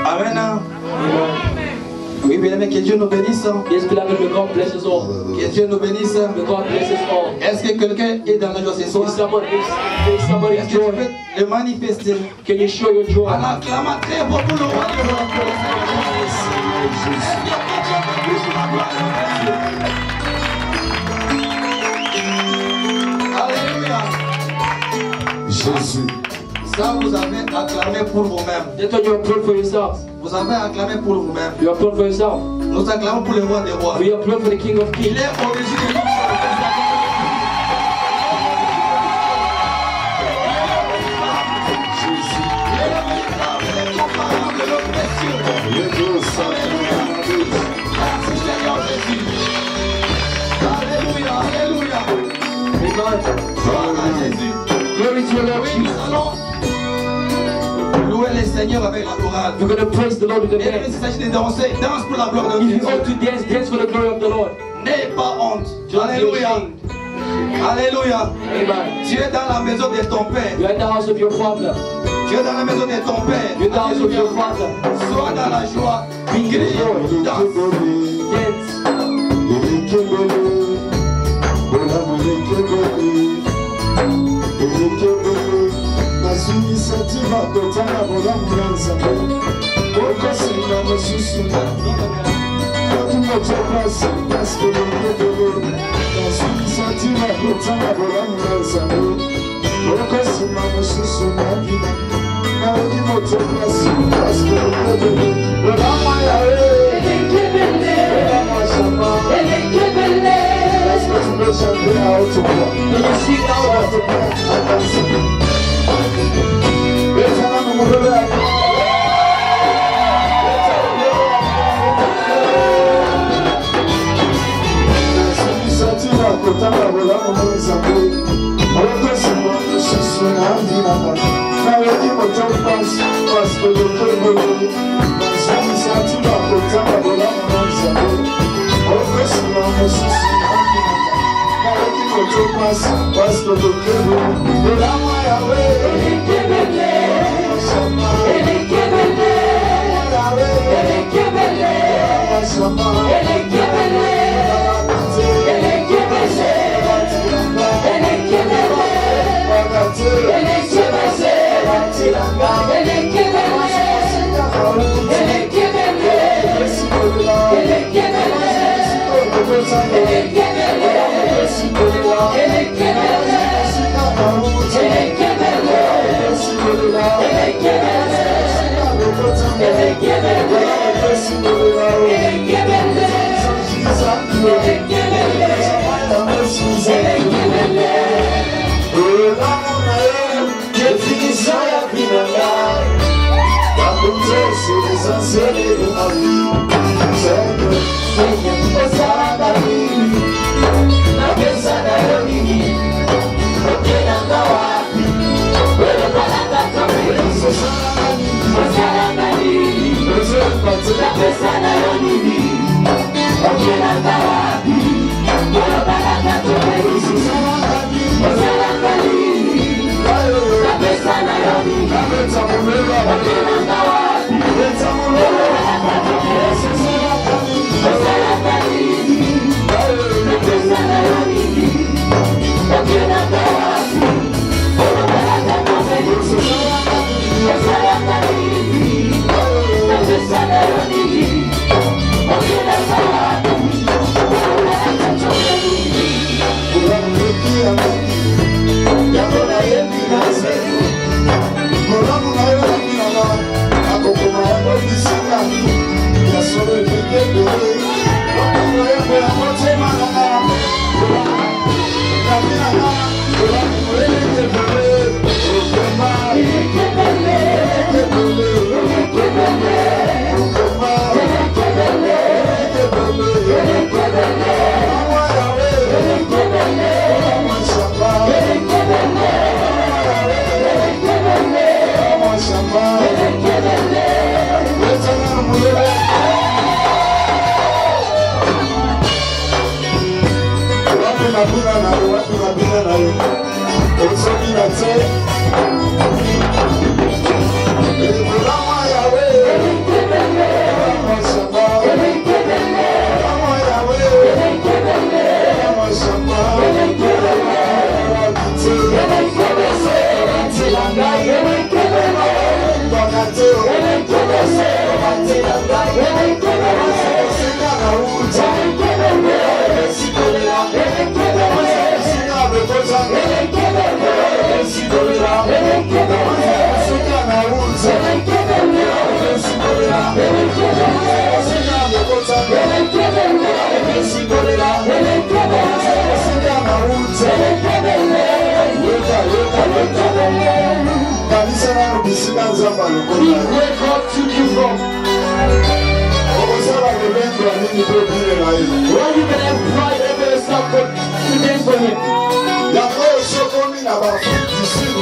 Amen. Oui, bien aimé, que Dieu nous bénisse. Yes, beloved, may God bless us all. Que Dieu nous bénisse. May God bless us all. Est-ce que quelqu'un est dans la joie ce soir? Is somebody Est-ce que tu joy? peux le manifester? Can you show your joy? En acclamant très fort pour le roi des rois. Alléluia. Jésus. Ça, vous avez acclamé pour vous-même. That's what you applaud for yourself. Vous avez acclamé pour vous-même. You applaud for yourself. Nous acclamons pour le roi des rois. We applaud for the King of Il Kings. est au-dessus de tout ça. Alléluia, alléluia. Gloire à Jésus. Glory to your Lord Oui, nous Jesus. allons louer le Seigneur avec la chorale. We're going to praise the Lord with the Et dance. s'il s'agit de danser, danse pour la gloire de If you Dieu. ought to dance, dance for the glory of the Lord. N'aie pas honte. Don't be Alléluia. ashamed. Alléluia. Amen. Tu es dans la maison de ton Père. You're in the house of your Father. Tu es dans la maison de ton Père. You're in the house of your Father. Sois dans la joie. Be Crie, joy. danse. Dance. Yahweh. Where God took you from. Why you can have pride over yourself to dance for Him?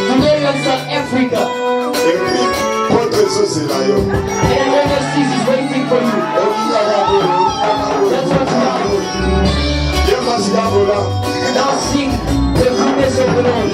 Today you're in South Africa. And everyone sees is waiting for you. That's what's happening. Now sing the goodness of the Lord.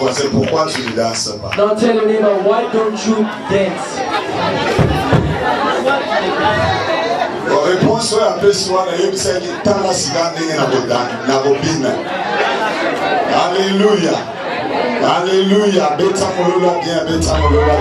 C'est pourquoi tu ne danses pas. Now tell your neighbor, why don't you dance? Réponse à peu soir et c'est qui t'a la cigare na bobine. Alléluia. Alléluia. Beta molola bien, beta molola.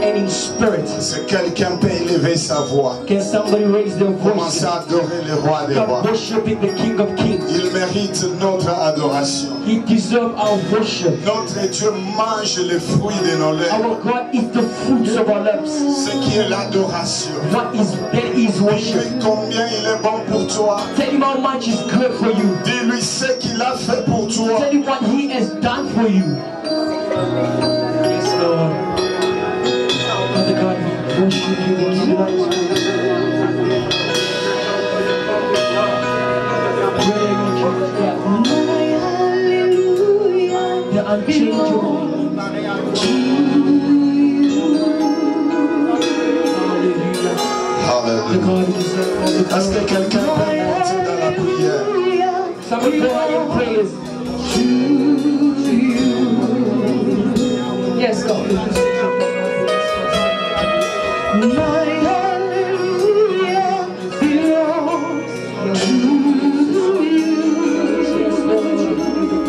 Any spirit. C'est quelqu'un peut élever sa voix. Can somebody raise their voice? Commencer à adorer le roi des rois. Worshiping the King of Kings. Il mérite notre adoration. He deserves our worship. Notre Dieu mange les fruits de nos lèvres. Our God is the fruits of our lips. Ce qui est l'adoration. That is worship. Dis-lui combien il est bon pour toi. Tell him how much is good for you. Dis-lui ce qu'il a fait pour toi. Tell him what He has done for you. Yes, Lord. Father God, we worship you. We give you praise. The unchangeable. Hallelujah. Est-ce que quelqu'un peut monter dans la prière? Somebody go ahead and praise. Yes, God. My hallelujah belongs to you.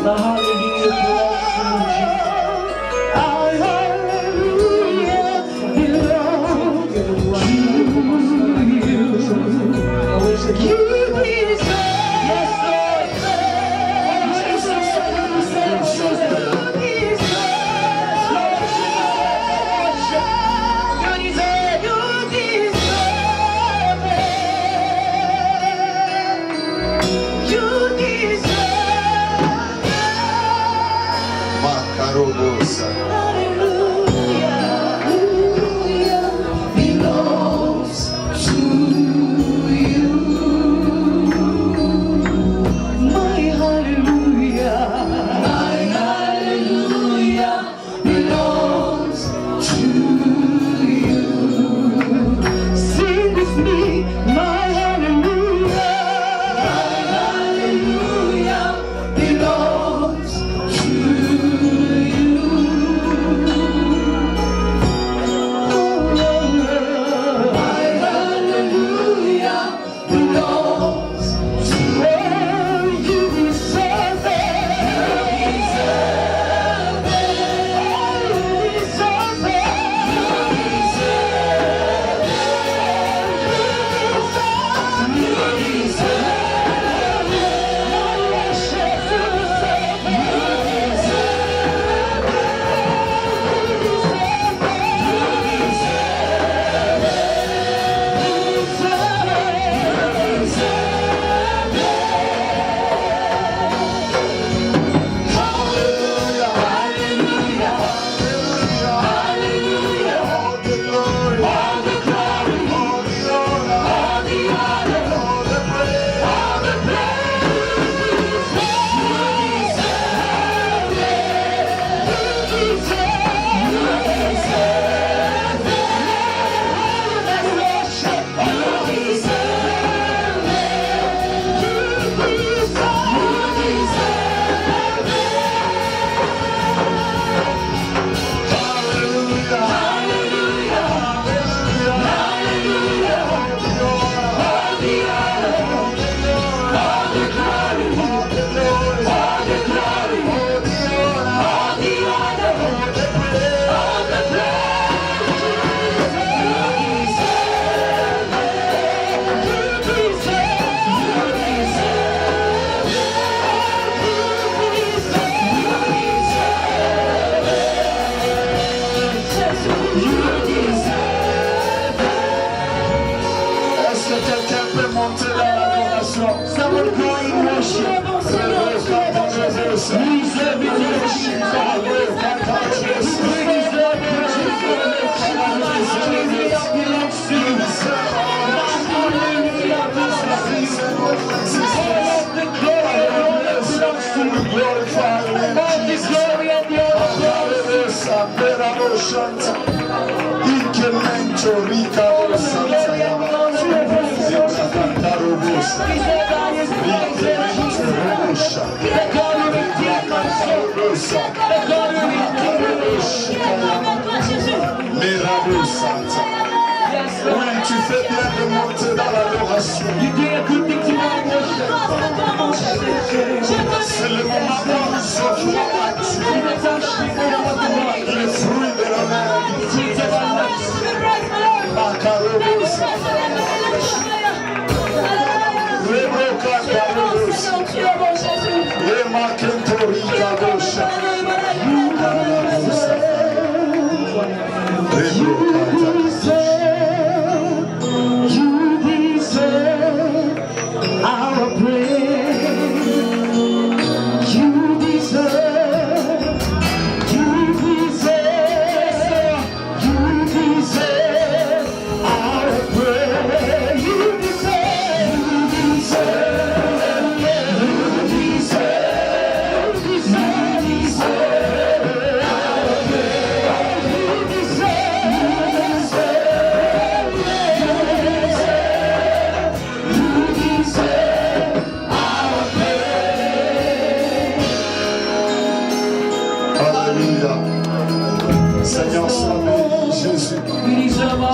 The hallelujah belongs to you. Our hallelujah belongs Makarobosa. C'est le moment pour nous le fruit de la main. Seigneur, sois béni, Jésus.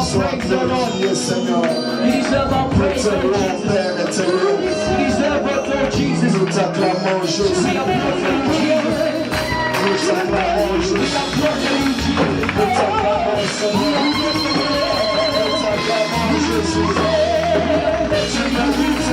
Sois glorifié, Seigneur. Éternel, Père éternel. Nous t'acclamons, Jésus. Nous t'acclamons, Jésus. Nous t'acclamons, Seigneur. Nous t'acclamons, Jésus. Tu mérites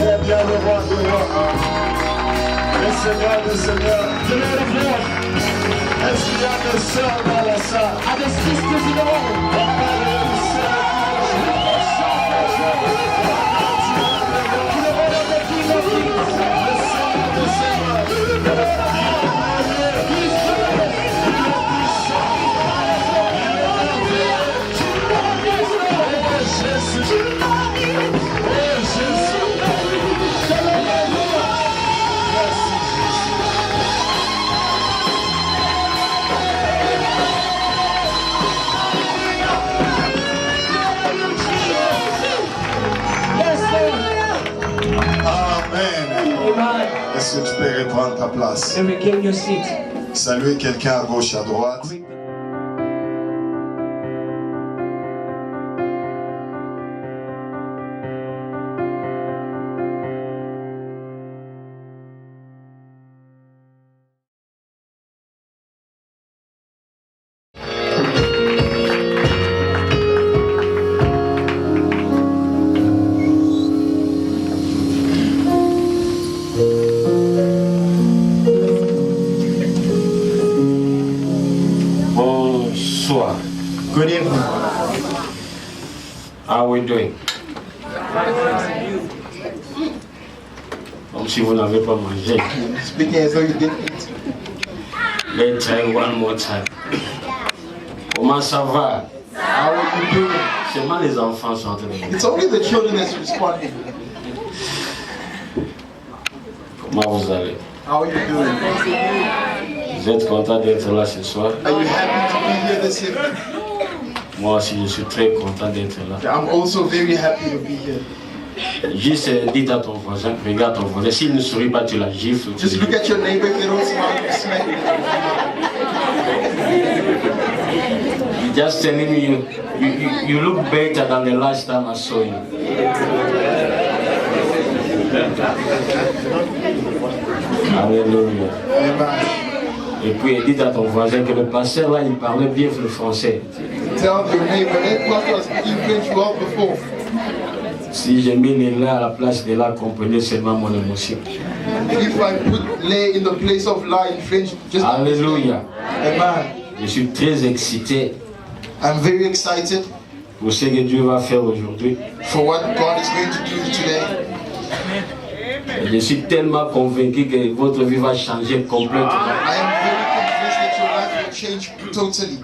est bien le roi des rois. Le Seigneur des seigneurs. The Lord of Lords. Est-ce qu'il y a des sœurs dans la salle? Are the sisters in the room? Papa, il y a des sœurs qui vont To the Lord of the King of Kings. le Seigneur des seigneurs. He's glorious. Amen. Est-ce que tu peux reprendre ta place? And regain your seat. Saluer quelqu'un à gauche, à droite. Bonsoir. Good evening. How are we doing? Comme si vous n'avez pas mangé. Speaking as though you didn't eat. Let's try one more time. Comment ça va? How are you doing? Seulement les enfants sont en train de... It's only the children that's responding. Comment vous allez? How are you doing? Vous êtes content d'être là ce soir? Are you happy to be here this evening? Moi aussi, je suis très content d'être là. I'm also very happy to be here. Juste dites à ton voisin, regarde ton voisin. S'il ne sourit pas, tu la gifles. Just look at your neighbor. If they don't smile, you smack them. Just telling me you look better than the last time I saw you. Alléluia. Amen. Et puis dites à ton voisin que le pasteur là, il parlait bien le français. Tell your neighbor, that pastor was speaking French well before. Si j'ai mis les là à la place de là, comprenez seulement mon émotion. If I put lay in the place of lie in French, just Alléluia. Amen. Je suis très excité I'm very excited pour ce que Dieu va faire aujourd'hui. for what God is going to do today. Et je suis tellement convaincu que votre vie va changer complètement. I am very convinced that your life will change totally.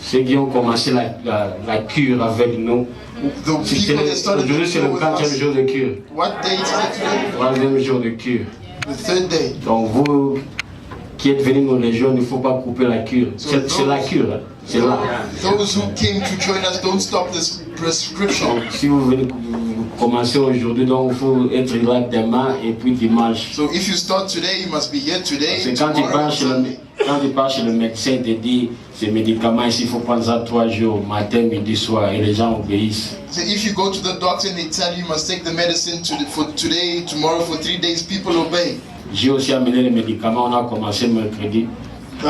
Ceux qui ont commencé la cure avec nous, The people that started aujourd'hui the c'est show le with 4e us. jour de cure, What date is it today? 3e jour de cure. The third day. Donc vous qui êtes venus nous rejoindre, il ne faut pas couper la cure. C'est la cure, hein. C'est là. Those who came to join us, don't stop this prescription. Donc si vous venez commencer aujourd'hui, donc il faut être là demain et puis dimanche. So if you start today, you must be here today, C'est quand tomorrow, and Sunday. quand il part chez le médecin, il te dit ces médicaments ici, il faut prendre ça 3 jours, matin, midi, soir, et les gens obéissent. So if you go to the doctor and they tell you must take the medicine for today, tomorrow, for 3 days, people obey. J'ai aussi amené les médicaments, on a commencé mercredi. I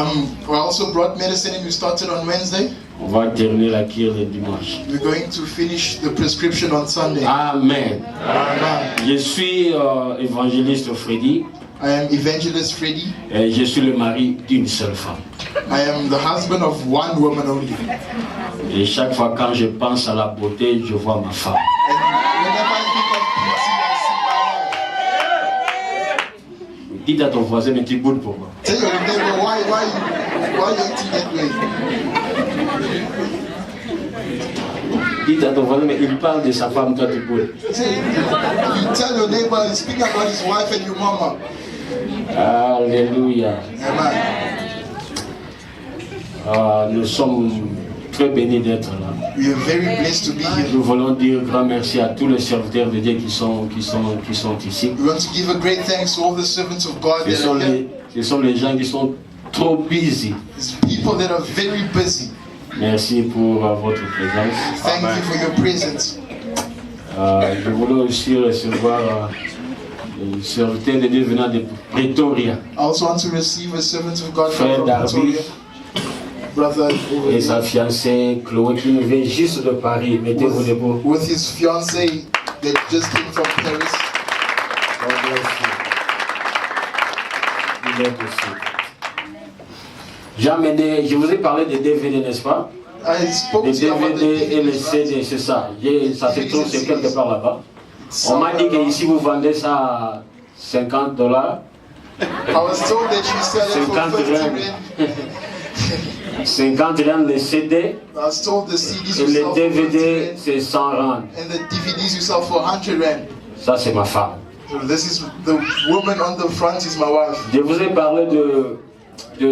also brought medicine and we started on Wednesday. On va terminer la cure le dimanche. We're going to finish the prescription on Sunday. Amen. Amen. Je suis évangéliste Freddy I am Evangelist Freddy. et je suis le mari d'une seule femme. I am the husband of one woman only. Et chaque fois quand je pense à la beauté, je vois ma femme. And whenever I think of beauty, I see my wife. Dites à ton voisin, mais tu boudes pour moi. Tell your neighbor why you acting that way. Dites à ton voisin, mais il parle de sa femme, toi tu boudes. You tell your neighbor he's speaking about his wife and your mama. Alléluia. Amen. Nous sommes très bénis d'être là. We are very blessed to be here. Nous voulons dire grand merci à tous les serviteurs de Dieu qui sont ici. We want to give a great thanks to all the servants of God that are here. Ce sont les gens qui sont trop busy. It's people that are very busy. Merci pour votre présence. Thank you for your presence. Je voulais aussi recevoir le serviteur de Dieu venant de Pretoria. I also want to receive a servant of God Frère from Darby Pretoria. Brother over et sa fiancée Chloé qui nous vient juste de Paris. Mettez-vous debout. with his fiancée that just came from Paris. êtes aussi. J'ai amené, je vous ai parlé des DVD, n'est-ce pas? I spoke Les to you about the DVD et les DVDs, CD, right? c'est ça. Ça se trouve, c'est quelque part là-bas. On m'a dit qu'ici vous vendez ça à $50. I was told that you sell it for 50 50 rand. rand. 50 rand les CD I was told the CDs et you les sell for 50 DVD rand, c'est 100 rand. and the DVDs you sell for 100 rand. Ça c'est ma femme. So this is the woman on the front is my wife. Je vous ai parlé de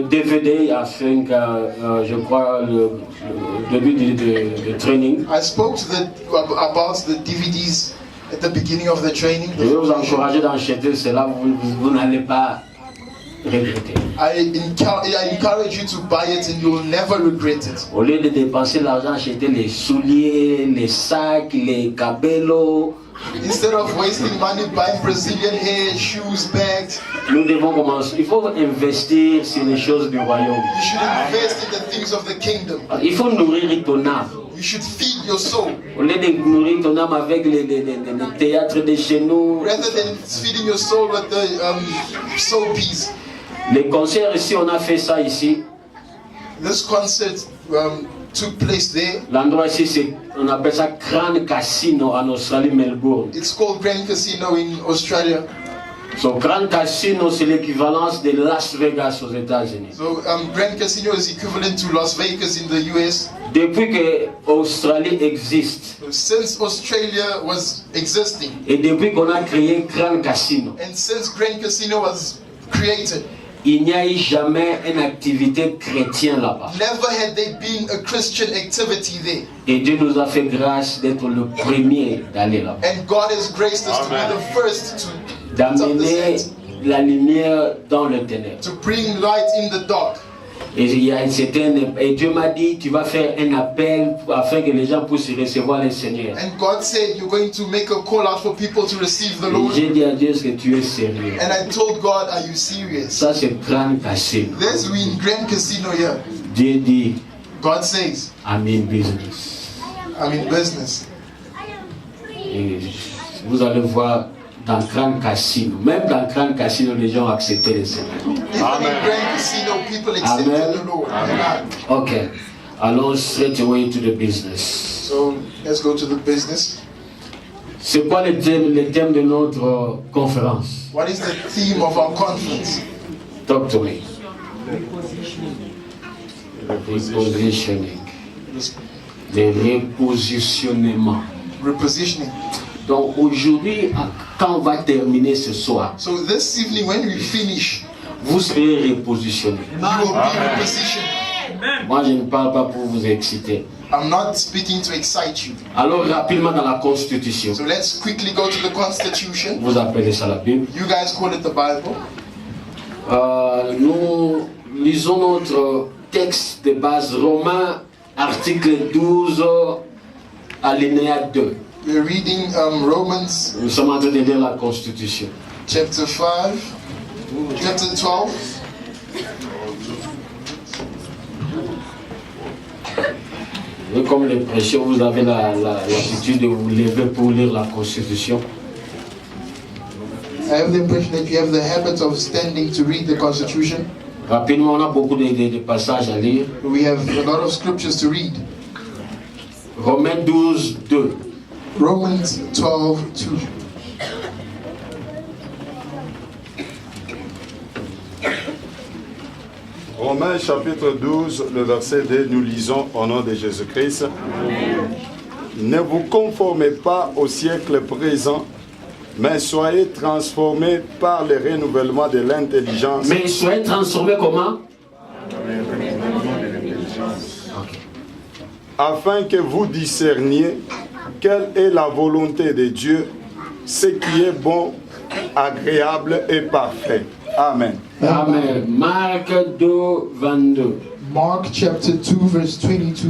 DVD afin que je crois le début de training. I spoke to about the DVDs at the beginning of the training. Je vais vous encourager d'acheter cela, vous n'allez pas regretter. I encourage you to buy it and you will never regret it. Au lieu de dépenser l'argent, acheter les souliers, les sacs, les cabellos. Instead of wasting money buying Brazilian hair, shoes, bags, Nous devons commencer. Il faut investir sur les choses du royaume. you should invest in the things of the kingdom. Il faut nourrir ton âme. You should feed your soul Au lieu de nourrir ton âme avec les théâtres de chez nous, rather than feeding your soul with the soapies. les concerts ici, on a fait ça ici. This concert took place there. L'endroit ici, on appelle ça Grand Casino en Australie, Melbourne. It's called Grand Casino in Australia. So, Grand Casino, c'est l'équivalence de Las Vegas aux États-Unis. So Grand Casino is equivalent to Las Vegas in the US. Depuis que l'Australie existe Since Australia was existing et depuis qu'on a créé Grand Casino, and since Grand Casino was created, il n'y a eu jamais une activité chrétienne là-bas. never had there been a Christian activity there. Et Dieu nous a fait grâce d'être le premier d'aller là-bas, And God has graced us to be the first to d'amener la lumière dans le ténèbre. to bring light in the dark. Et Dieu m'a dit, tu vas faire un appel afin que les gens puissent recevoir le Seigneur. And God said, you're going to make a call out for people to receive the Et Lord. j'ai dit à Dieu, est-ce que tu es sérieux? And I told God, are you serious? Ça c'est Grand Casino. There's we in Grand Casino here. Dieu dit, God says, I'm in business. I'm in business. Et vous allez voir dans Grand Casino, même dans Grand Casino, les gens ont accepté le Seigneur. Even in Grand Casino, people accepted Amen. the Lord. Amen. Ok, allons straight away to the business. So let's go to the business. C'est quoi le thème de notre conférence? What is the theme of our conference? Talk to me. Repositioning. Le repositionnement. Repositioning. Donc aujourd'hui, quand on va terminer ce soir, So this evening, when we finish, vous serez repositionné. you will be repositioned. Moi, je ne parle pas pour vous exciter. I'm not speaking to excite you. Alors rapidement dans la Constitution, So let's quickly go to the Constitution. vous appelez ça la Bible. You guys call it the Bible. Nous lisons notre texte de base, Romains, article 12, alinéa 2. We're reading Romans Nous sommes en train de lire la Constitution. chapter 5, chapter 12. Et comme les prêcheurs, vous avez l'habitude de vous lever pour lire la Constitution. I have the impression that you have the habit of standing to read the Constitution. Rapidement, on a beaucoup de passages à lire. We have a lot of scriptures to read. Romains 12, 2. Romans 12, 2. Romains chapitre 12, le verset 2, nous lisons au nom de Jésus-Christ. Ne vous conformez pas au siècle présent, mais soyez transformés par le renouvellement de l'intelligence. Mais soyez transformés comment? Afin que vous discerniez quelle est la volonté de Dieu, ce qui est bon, agréable et parfait. Amen. Amen. Marc 2, 22. Mark chapter 2, verse 22.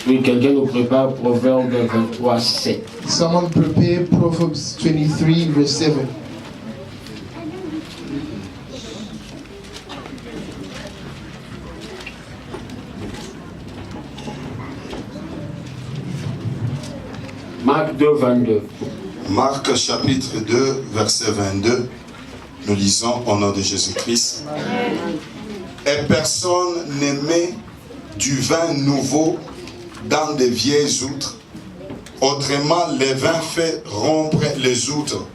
Oui, quelqu'un nous prépare Proverbe 23, 7. Someone prepare Proverbs 23, verse 7. Marc 2, 22. Marc chapitre 2, verset 22. Nous lisons au nom de Jésus-Christ. Et personne ne met du vin nouveau dans des vieilles outres. Autrement, le vin fait rompre les outres.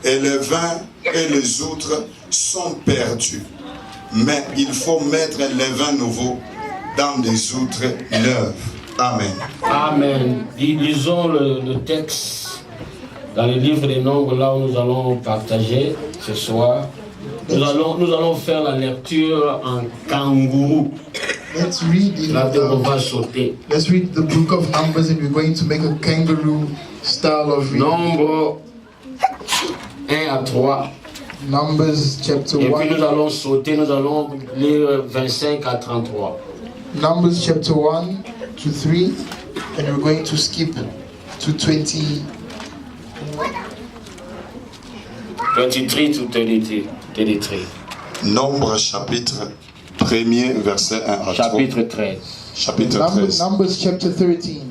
Et le vin et les outres sont perdus. Mais il faut mettre le vin nouveau dans des outres neuves. Amen. Amen. Lisons le texte dans le livre des Nombres, là où nous allons partager ce soir. Nous allons faire la lecture en kangourou. Let's read Là, on va sauter. let's read the book of Numbers, and we're going to make a kangaroo style of reading. Nombre 1 à 3. Numbers chapter Et puis 1. nous allons sauter, nous allons lire 25 à 33. Numbers chapter 1 to 3, and we're going to skip to 20. 23 to 33. Nombre chapitre 1er, verset 1 à 3. Chapitre 13. Chapitre 13. Numbers chapter 13,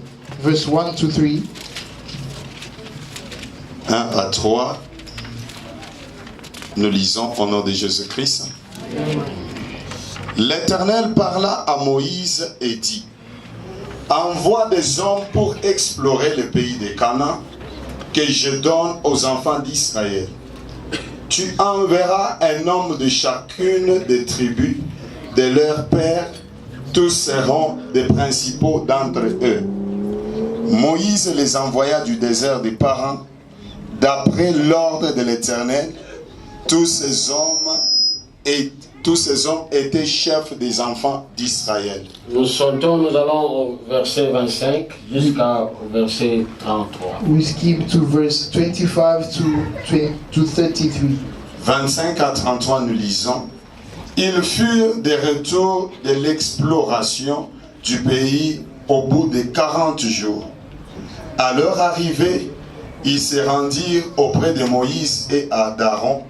verse 1 to 3. 1 à 3. Nous lisons au nom de Jésus-Christ. L'Éternel parla à Moïse et dit: envoie des hommes pour explorer le pays de Canaan que je donne aux enfants d'Israël. Tu enverras un homme de chacune des tribus de leur père, tous seront des principaux d'entre eux. Moïse les envoya du désert des Parans, d'après l'ordre de l'Éternel. Tous ces hommes étaient chefs des enfants d'Israël. Nous sautons, nous allons au verset 25 jusqu'au verset 33. We skip to verse 25 to 33. 25 à 33, nous lisons. Ils furent de retour de l'exploration du pays au bout de 40 jours. À leur arrivée, ils se rendirent auprès de Moïse et d'Aaron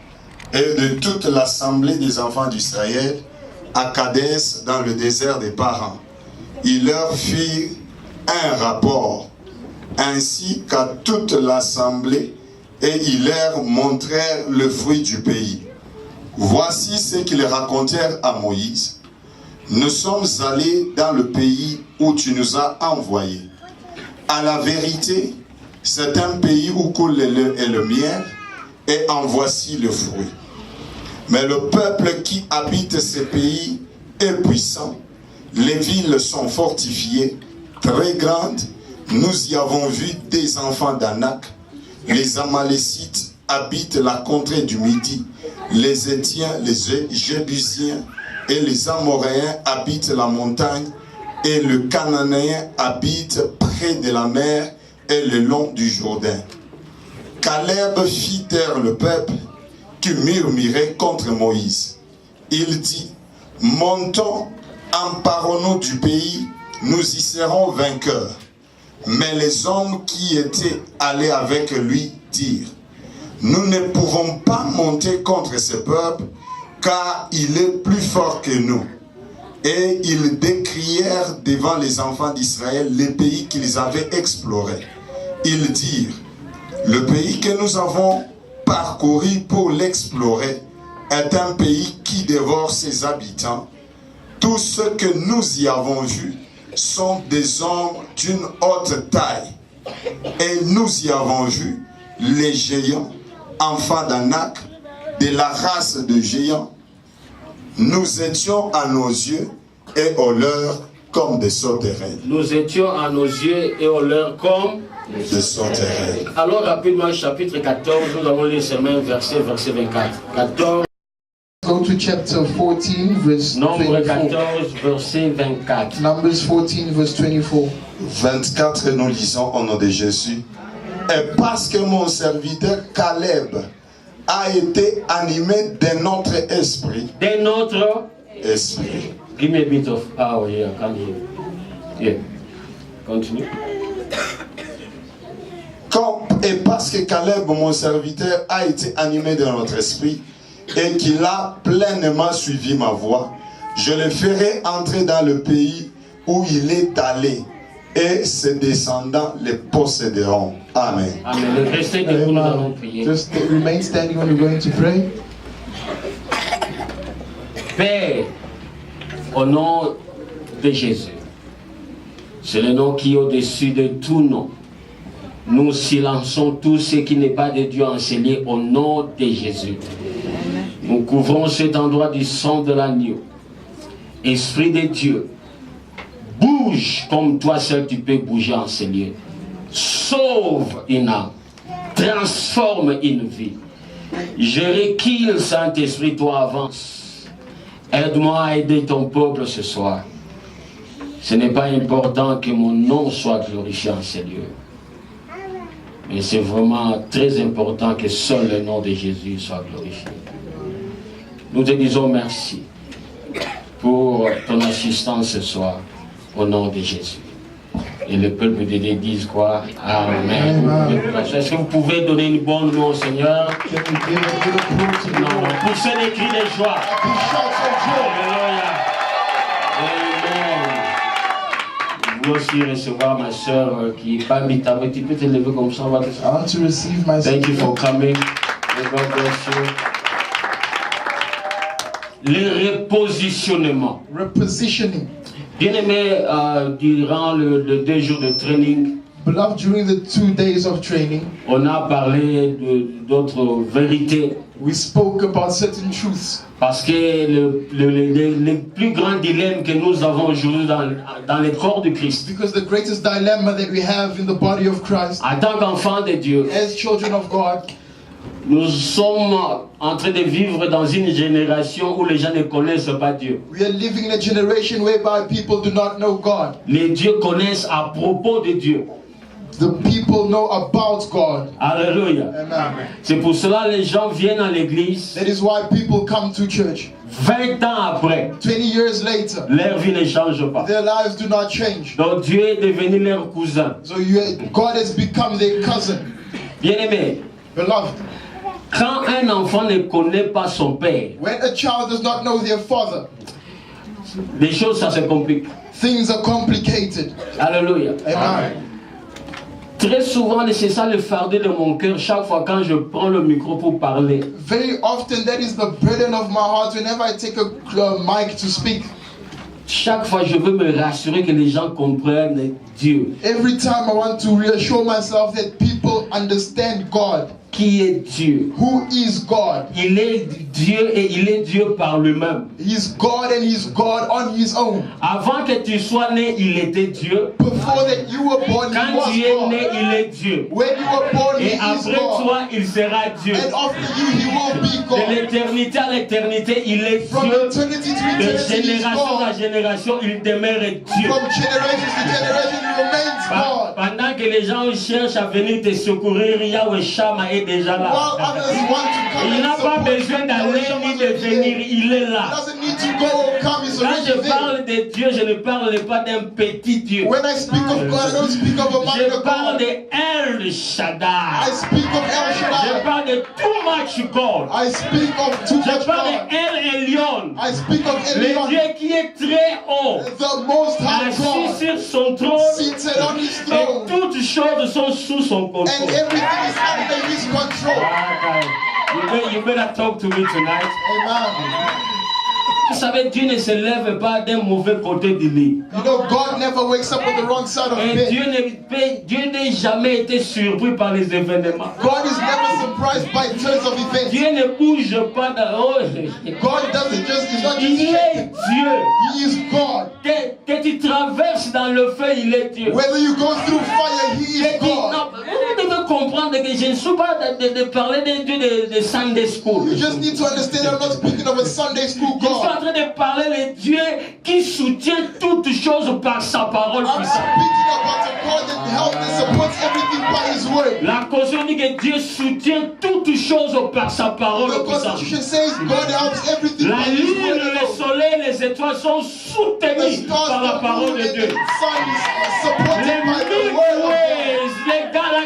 et de toute l'assemblée des enfants d'Israël à Kadès dans le désert des Parans. Ils leur firent un rapport, ainsi qu'à toute l'assemblée, et ils leur montrèrent le fruit du pays. Voici ce qu'ils racontèrent à Moïse. Nous sommes allés dans le pays où tu nous as envoyés. À la vérité, c'est un pays où coule le lait et le miel, et en voici le fruit. Mais le peuple qui habite ce pays est puissant. Les villes sont fortifiées, très grandes. Nous y avons vu des enfants d'Anak. Les Amalécites habitent la contrée du Midi. Les Étiens, les Jébusiens et les Amoréens habitent la montagne. Et le Cananéen habite près de la mer et le long du Jourdain. Caleb fit taire le peuple qui murmurait contre Moïse. Il dit: montons, emparons-nous du pays, nous y serons vainqueurs. Mais les hommes qui étaient allés avec lui dirent: nous ne pouvons pas monter contre ce peuple, car il est plus fort que nous. Et ils décrièrent devant les enfants d'Israël les pays qu'ils avaient explorés. Ils dirent: le pays que nous avons parcouru pour l'explorer est un pays qui dévore ses habitants. Tous ceux que nous y avons vus sont des hommes d'une haute taille. Et nous y avons vu les géants, enfants d'Anak, de la race de géants. Nous étions à nos yeux et aux leurs comme des sauterelles. Nous étions à nos yeux et aux leurs comme des sauterelles. Alors rapidement, chapitre 14, nous allons lire ce même verset 24. 14. Go to chapter 14, verse Nombre 24. 14, verset 24. Numbers 14, verse 24. 24, nous lisons au nom de Jésus. Et parce que mon serviteur Caleb a été animé de notre esprit. De notre esprit. Give me a bit of power here, come here. Yeah. Continue. Et parce que Caleb, mon serviteur, a été animé de notre esprit et qu'il a pleinement suivi ma voix, je le ferai entrer dans le pays où il est allé et ses descendants le posséderont. Amen. Amen. Restez debout, nous allons prier. Just remain standing when we're going to pray. Père, au nom de Jésus, c'est le nom qui est au-dessus de tout nom. Nous silençons tout ce qui n'est pas de Dieu enseigné au nom de Jésus. Nous couvrons cet endroit du sang de l'agneau. Esprit de Dieu, bouge comme toi seul tu peux bouger en ce lieu. Sauve une âme, transforme une vie. Je requiers le Saint-Esprit, toi avance. Aide-moi à aider ton peuple ce soir. Ce n'est pas important que mon nom soit glorifié en ces lieux. Mais c'est vraiment très important que seul le nom de Jésus soit glorifié. Nous te disons merci pour ton assistance ce soir, au nom de Jésus. Et le peuple de Dieu dise quoi? Amen. Est-ce que vous pouvez donner une bonne main au Seigneur? Non, pour ceux des cris de joie. Alléluia. Amen. Vous aussi recevoir ma soeur qui est pas mis. Tu peux te lever comme ça. I want to receive my Thank you for coming. May God bless you. Le repositionnement. Repositioning. Bien-aimé, durant les 2 jours de training, Beloved, during the 2 days of training, on a parlé d'autres vérités. we spoke about certain truths. Parce que le plus grand dilemme que nous avons aujourd'hui dans le corps de Christ, Because the greatest dilemma that we have in the body of Christ, en tant qu'enfants de Dieu, as children of God, nous sommes en train de vivre dans une génération où les gens ne connaissent pas Dieu. we are living in a generation whereby people do not know God. Les dieux connaissent à propos de Dieu. The people know about God. Alléluia. Amen. C'est pour cela que les gens viennent à l'église. That is why people come to church. 20 ans après, 20 years later, leur vie ne change pas. their lives do not change. Donc Dieu est devenu leur cousin. So God has become their cousin. Bien-aimé, Beloved, quand un enfant ne connaît pas son père, when a child does not know their father, les choses ça se complique. things are complicated. Alléluia. Amen. Très souvent, c'est ça le fardeau de mon cœur chaque fois quand je prends le micro pour parler. Very often that is the burden of my heart whenever I take a mic to speak. Chaque fois, je veux me rassurer que les gens comprennent Dieu. Every time I want to reassure myself that people understand God. Qui est Dieu? Who is God? Il est Dieu et il est Dieu par lui-même. He's God and He's God on His own. Avant que tu sois né, il était Dieu. Before that you were born, He Quand was tu es né, God. il est Dieu. When you were born, He Et is après God. toi, il sera Dieu. And after you, He will be De God. l'éternité à l'éternité, il est From Dieu. eternity to De eternity, He is génération à God. génération, il demeure Dieu. From generation to generation, He remains God. Pendant que les gens cherchent à venir te secourir, Yahweh Shama est déjà là. While others want to come Il and n'a pas support besoin you, d'aller Yahweh ni Shama de is venir, there. il est He là. doesn't need to go or come, He's Quand je already there. parle de Dieu, je ne parle pas d'un petit Dieu. When I speak of God, I don't speak of a Je minor parle God. de El Shaddai. I speak of El Je Shaddai. parle de too much God. I speak of too Je much parle God. de El Elyon. I speak of Le Elion, Dieu qui est très haut, the Most High assis God, sur son trône, seated on His et throne, toutes choses sont sous son and contrôle. everything is under His control. You better talk to me tonight. Amen. Vous savez, Dieu ne se lève pas d'un mauvais côté du lit. You know, God never wakes up on the wrong side of Et bed. Dieu n'a jamais été surpris par les événements. God is never surprised by turns of events. Dieu ne bouge pas dans... God doesn't just, He's not just Il est shaken. Dieu. He is God. Que tu traverses dans le feu, il est Dieu. Whether you go through fire, He is God. Non, vous devez comprendre que je ne suis pas de parler d'un Dieu de Sunday school. You just need to understand I'm not speaking of a Sunday school Je suis en God. train de parler de Dieu qui soutient toutes choses par sa parole I'm puissante. speaking about a God that helps and supports everything by His word. La Constitution dit que Dieu soutient toutes choses par sa parole The puissante. Constitution says God helps everything La by His lune, word le alone. soleil, les étoiles sont The soutenus stars, par la the parole moon, de and Dieu. the sun is Les supported by the Milky word of God. Ways, les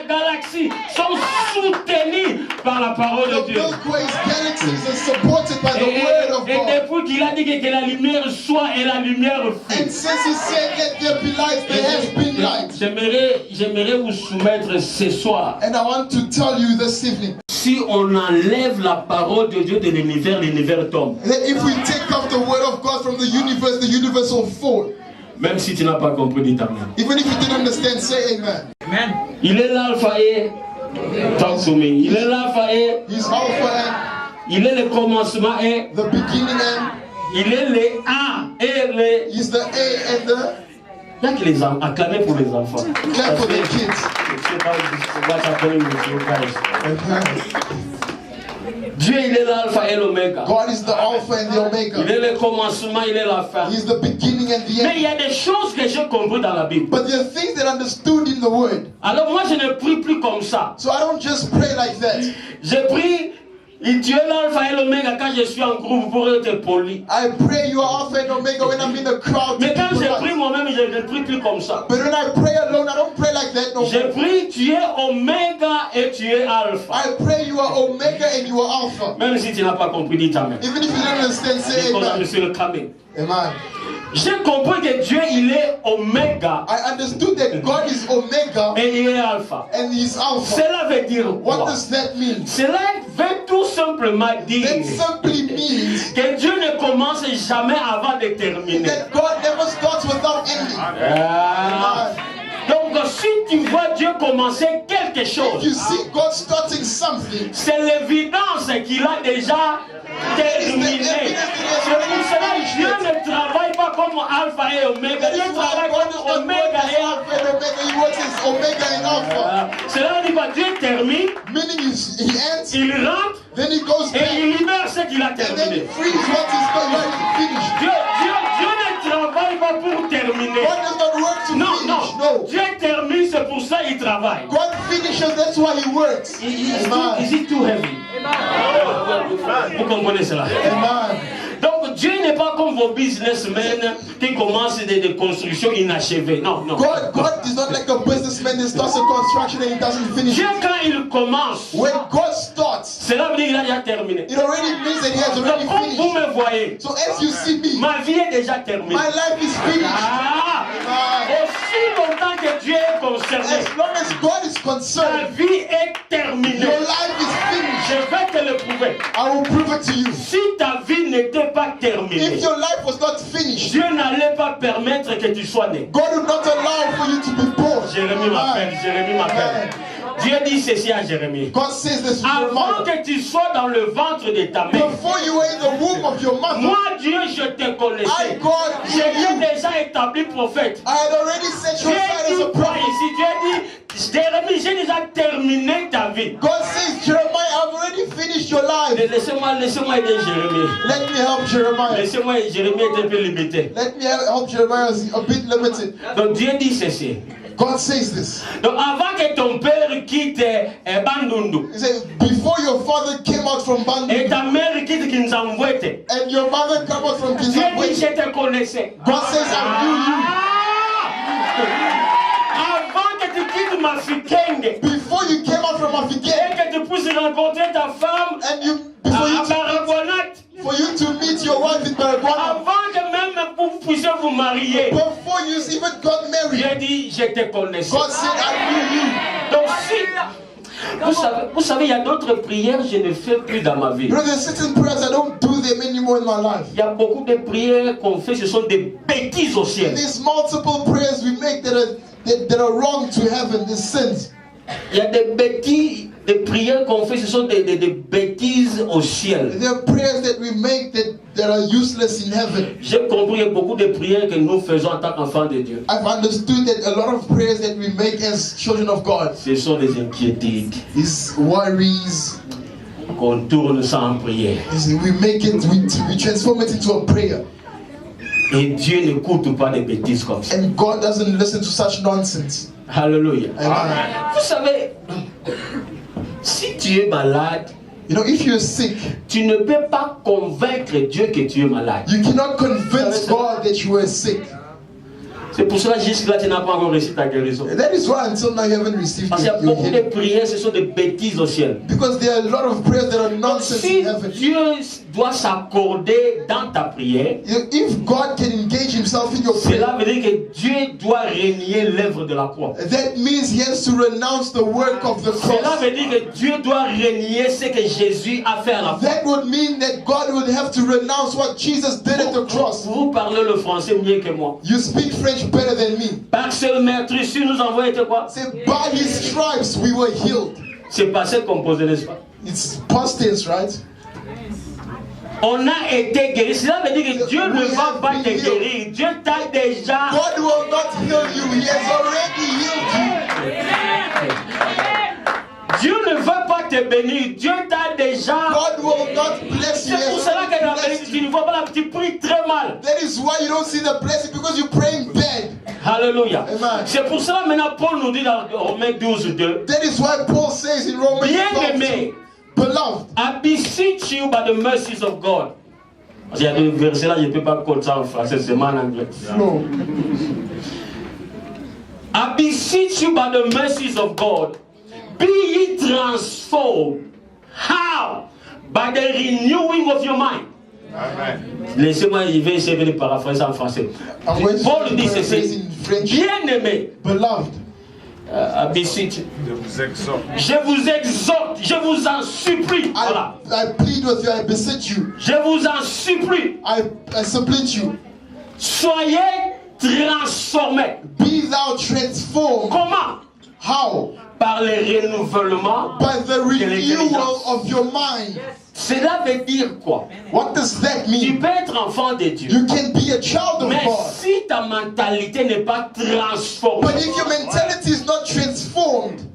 galaxies sont soutenus par la parole The de Dieu. Milky Way's galaxies are supported by the word of Et God. depuis qu'il a dit que la lumière soit et la lumière fut. And since He said, let there be light, there has been light. J'aimerais vous soumettre ce soir And I want to tell you this evening, si on enlève la parole de Dieu de l'univers, l'univers tombe. That if we take off the word of God from the universe will fall. Même si tu n'as pas compris, dis amen. Even if you didn't understand, say amen. Il est l'alpha et talk to me. Il est l'alpha et He's Alpha il est le commencement et and the beginning and il est le A et le. he's the A and the. Il y a que les enfants, acclamer pour les enfants. Clap for the kids. Je sais pas what's happening with you guys. Amen. Dieu, il est l'alpha et l'oméga. God is the Alpha and the Il Omega. est le commencement, il est la fin. He's the beginning and the Mais end. il y a des choses que j'ai compris dans la Bible. But there are things that are understood in the word. Alors moi, je ne prie plus comme ça. So I don't just pray like that. Je prie, tu es l'alpha et l'oméga quand je suis en groupe pour être poli. I pray you are Alpha and Omega when I'm in the crowd. Mais quand je People prie like- moi-même, je ne prie plus comme ça. But when I pray alone, I don't pray like that no Je more. prie, tu es oméga et tu es alpha. I pray you are Omega and you are Alpha. Même si tu n'as pas compris, dis amen. Even if you don't understand, say Comme amen. monsieur le Kamé. Amen. J'ai compris que Dieu, il est oméga I understood that God is Omega et il est alpha. and He's Alpha. Cela veut dire What quoi? does that mean? Cela veut tout simplement dire That simply means que Dieu ne commence jamais avant de terminer. that God never starts without ending. Ah. Donc si tu vois Dieu commencer quelque If you chose, see God starting something, c'est l'évidence qu'il a déjà terminé. C'est pour cela que Dieu ne travaille pas comme alpha et oméga. that Dieu is why travaille God is comme not oméga working as et Alpha and Omega. He works as Omega and Alpha. alpha. Cela veut dire que Dieu termine, Meaning he ends, il rentre then he goes et back, il libère ce qu'il a and then he terminé. frees what is already finished. Dieu ne travaille pas pour terminer. God does not work to Non, finish. non. No. Dieu termine, c'est pour ça qu'il travaille. God finishes, that's why he works. Amen. Is it too heavy? Vous comprenez cela? Amen. Donc Dieu n'est pas comme vos businessmen qui commencent des constructions inachevées. Non, non. God is not like a businessman that starts a construction and he doesn't finish Dieu, it. quand il commence, When God starts, cela veut dire qu'il a déjà terminé. it already means that he has Donc already comme vous finished. me voyez, So as you see me, ma vie est déjà terminée. my life is finished. Ah! Aussi longtemps que Dieu est concerné, As long as God is ta concerned, vie est terminée. your life is finished. Je vais te le prouver. I will prove it to you. Si ta vie n'était pas terminée, If your life was not finished, Dieu n'allait pas permettre que tu sois né. God would not allow for you to be born. Jérémie m'appelle, Jérémie m'appelle. Dieu dit ceci à Jérémie. God says this to your Avant mother. que tu sois dans le ventre de ta mère, Before you were in the womb of your mother, moi Dieu je te I, connaissais. God, Je knew t'ai you. déjà établi prophète. I had already set you Dieu aside as dit a quoi prophet. ici? Dieu dit, Jérémie, j'ai déjà terminé ta vie. God says, Jeremiah, I've already finished your life. Laissez-moi aider Jérémie. Let me help Jeremiah. Laissez-moi, Jérémie est un peu limité. Let me help Jeremiah. Is a bit limited. Donc Dieu dit ceci. God says this. Donc avant que ton père quitte Bandundu He said, before your father came out from et Bandung ta mère quitte Kinzambwete, and your mother came out from Dieu dit Kizambwe, je te connaissais. God says, I knew you. Avant que tu quittes Mafikenge Before you came out from et Africa que tu puisses rencontrer ta femme and you, before à you to, Barabonate, for you to meet your wife in Baragwana, avant que même vous puissiez vous marier, before you even got married, Dieu dit je te connaissais. God said, I knew you. Donc si vous savez, il y a d'autres prières que je ne fais plus dans ma vie. You know, there's certain prayers I don't do them anymore in my life. Il y a beaucoup de prières qu'on fait, ce sont des bêtises au ciel. There's multiple prayers we make that are wrong to heaven, the sins. Il y a des bêtises, des prières qu'on fait, ce sont des bêtises au ciel. There are prayers that we make that are useless in heaven. J'ai compris beaucoup de prières que nous faisons en tant qu'enfants de Dieu. I've understood that a lot of prayers that we make as children of God Ce sont des inquiétudes is worries. qu'on tourne sans prière. We make it, we transform it into a prayer. Et Dieu n'écoute pas des bêtises comme ça. And God doesn't listen to such nonsense. Alléluia. Amen. Vous savez, si tu es malade, You know, if you're sick, tu ne peux pas convaincre Dieu que tu es malade. you cannot convince God that you are sick. C'est pour cela jusque-là tu n'as pas encore reçu ta guérison. And that is why until now you haven't received Parce qu'il y a your beaucoup de healing. prières, ce sont des bêtises au ciel. Because there are a lot of prayers that are nonsense Si in heaven. Dieu doit s'accorder dans ta prière, If God can engage himself in your cela prayer, veut dire que Dieu doit renier l'œuvre de la croix. that means he has to renounce the work of the Cela cross. veut dire que Dieu doit renier ce que Jésus a fait à la croix. That would mean that God would have to renounce what Jesus did at the cross. Vous parlez le français mieux que moi. You speak French better than me. Par ce meurtrissure, nous avons été quoi? Say, by his stripes we were healed. C'est passé composé, n'est-ce pas? It's past tense, right? On a été guéri. Cela veut dire que Dieu ne va pas te guérir. Dieu t'a déjà. God will not heal you. He has already healed you. Dieu ne veut pas te bénir. Dieu t'a déjà. God will not bless you. C'est pour cela que la bénédiction, tu ne vois pas là, tu pries très mal. That is why you don't see the blessing, because you're praying bad. Alléluia. Amen. C'est pour cela maintenant Paul nous dit dans Romains 12:2. That is why Paul says in Romans Bien-aimé, 12, beloved, I beseech you by the mercies of God. Il y a des versets là, je ne peux pas coller ça en français, c'est mal en anglais. no. I beseech you by the mercies of God, be ye transformed. How? By the renewing of your mind. Amen. Laissez-moi, je vais essayer de paraphraser en français. I'm going to Paul dit paraphrase ceci. in French. Bien-aimé, Beloved, I beseech you. Je vous exhorte. Je vous exhorte, je vous en supplie. Voilà. I plead with you, I beseech you, Je vous en supplie. I supplicate you. Soyez transformés. Be thou transformed. Comment? How? Par le renouvellement. By the renewal l'intelligence. of your mind. Cela veut dire quoi? What does that Tu mean? peux être enfant de Dieu. You can be a child of Mais God. si ta mentalité n'est pas transformée, But if your mentality is not transformed,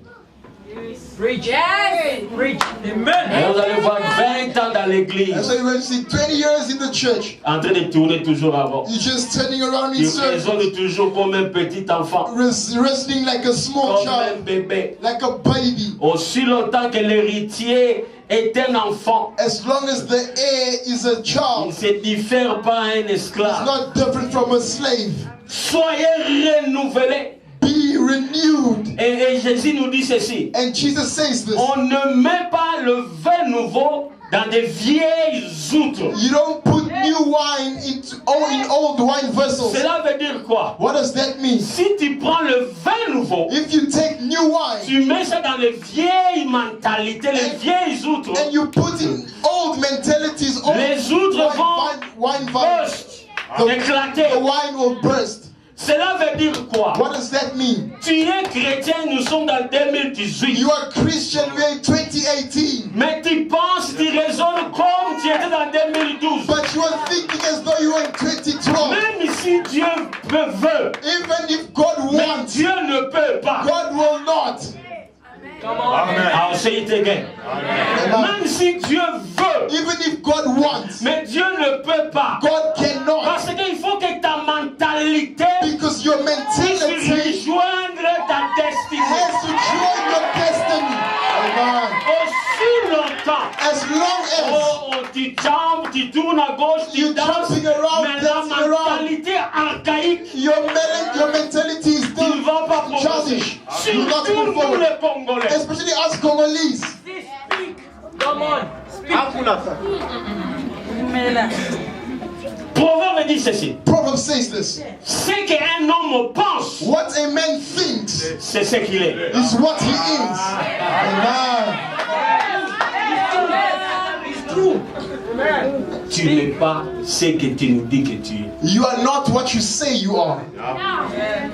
Preach. Yes. Preach. Amen. vous allez voir 20 ans dans and l'église, so you're going to see 20 years in the church, en train de tourner toujours avant. you're just turning around in Tu circles, raisonnes toujours comme un petit enfant, wrestling like a small comme un child, bébé. like a baby. Aussi longtemps que l'héritier est un enfant, As long as the heir is a il ne child, se diffère pas à un it's esclave. not different from a slave. Soyez renouvelés. Be renewed. Et Jésus nous dit ceci. And Jesus says this. On ne met pas le vin nouveau dans des vieilles outres. You don't put new wine in old wine vessels. Cela veut dire quoi? What does that mean? Si tu prends le vin nouveau, If you take new wine tu mets ça dans les vieilles mentalités, les vieilles outres, and you put in old mentalities, old les outres wine vont vines, éclater. the wine will burst. Cela veut dire quoi? What does that mean? Tu es chrétien, nous sommes dans 2018. You are Christian, we're in 2018, Mais tu penses, tu raisonnes comme tu étais dans 2012. but you are thinking as though you were in 2012. Même si Dieu veut, Even if God mais wants, Dieu ne peut pas. God will not. Amen. I'll say it again. Même si Dieu veut, Even if God wants, mais Dieu ne peut pas. God cannot. Parce qu'il faut que ta mentalité Because your puisse mentality rejoindre ta destinée. has to join your destiny. Amen. Aussi longtemps. As long Oh, tu jambes, tu tournes à gauche, tu You're danses. jumping around, Mais la dancing around. mentalité archaïque, as your mentality is tu still ne vas pas progresser. childish. You're not Surtout moving nous forward. les Congolais. Especially us Congolese. Come on. Speak. Proverbe dit ceci. Proverbs says this. Ce qu'un homme pense, What a man thinks c'est ce qu'il est. is what he is. Amen. Tu n'es pas ce que tu nous dis que tu es. You are not what you say you are. Tu Amen.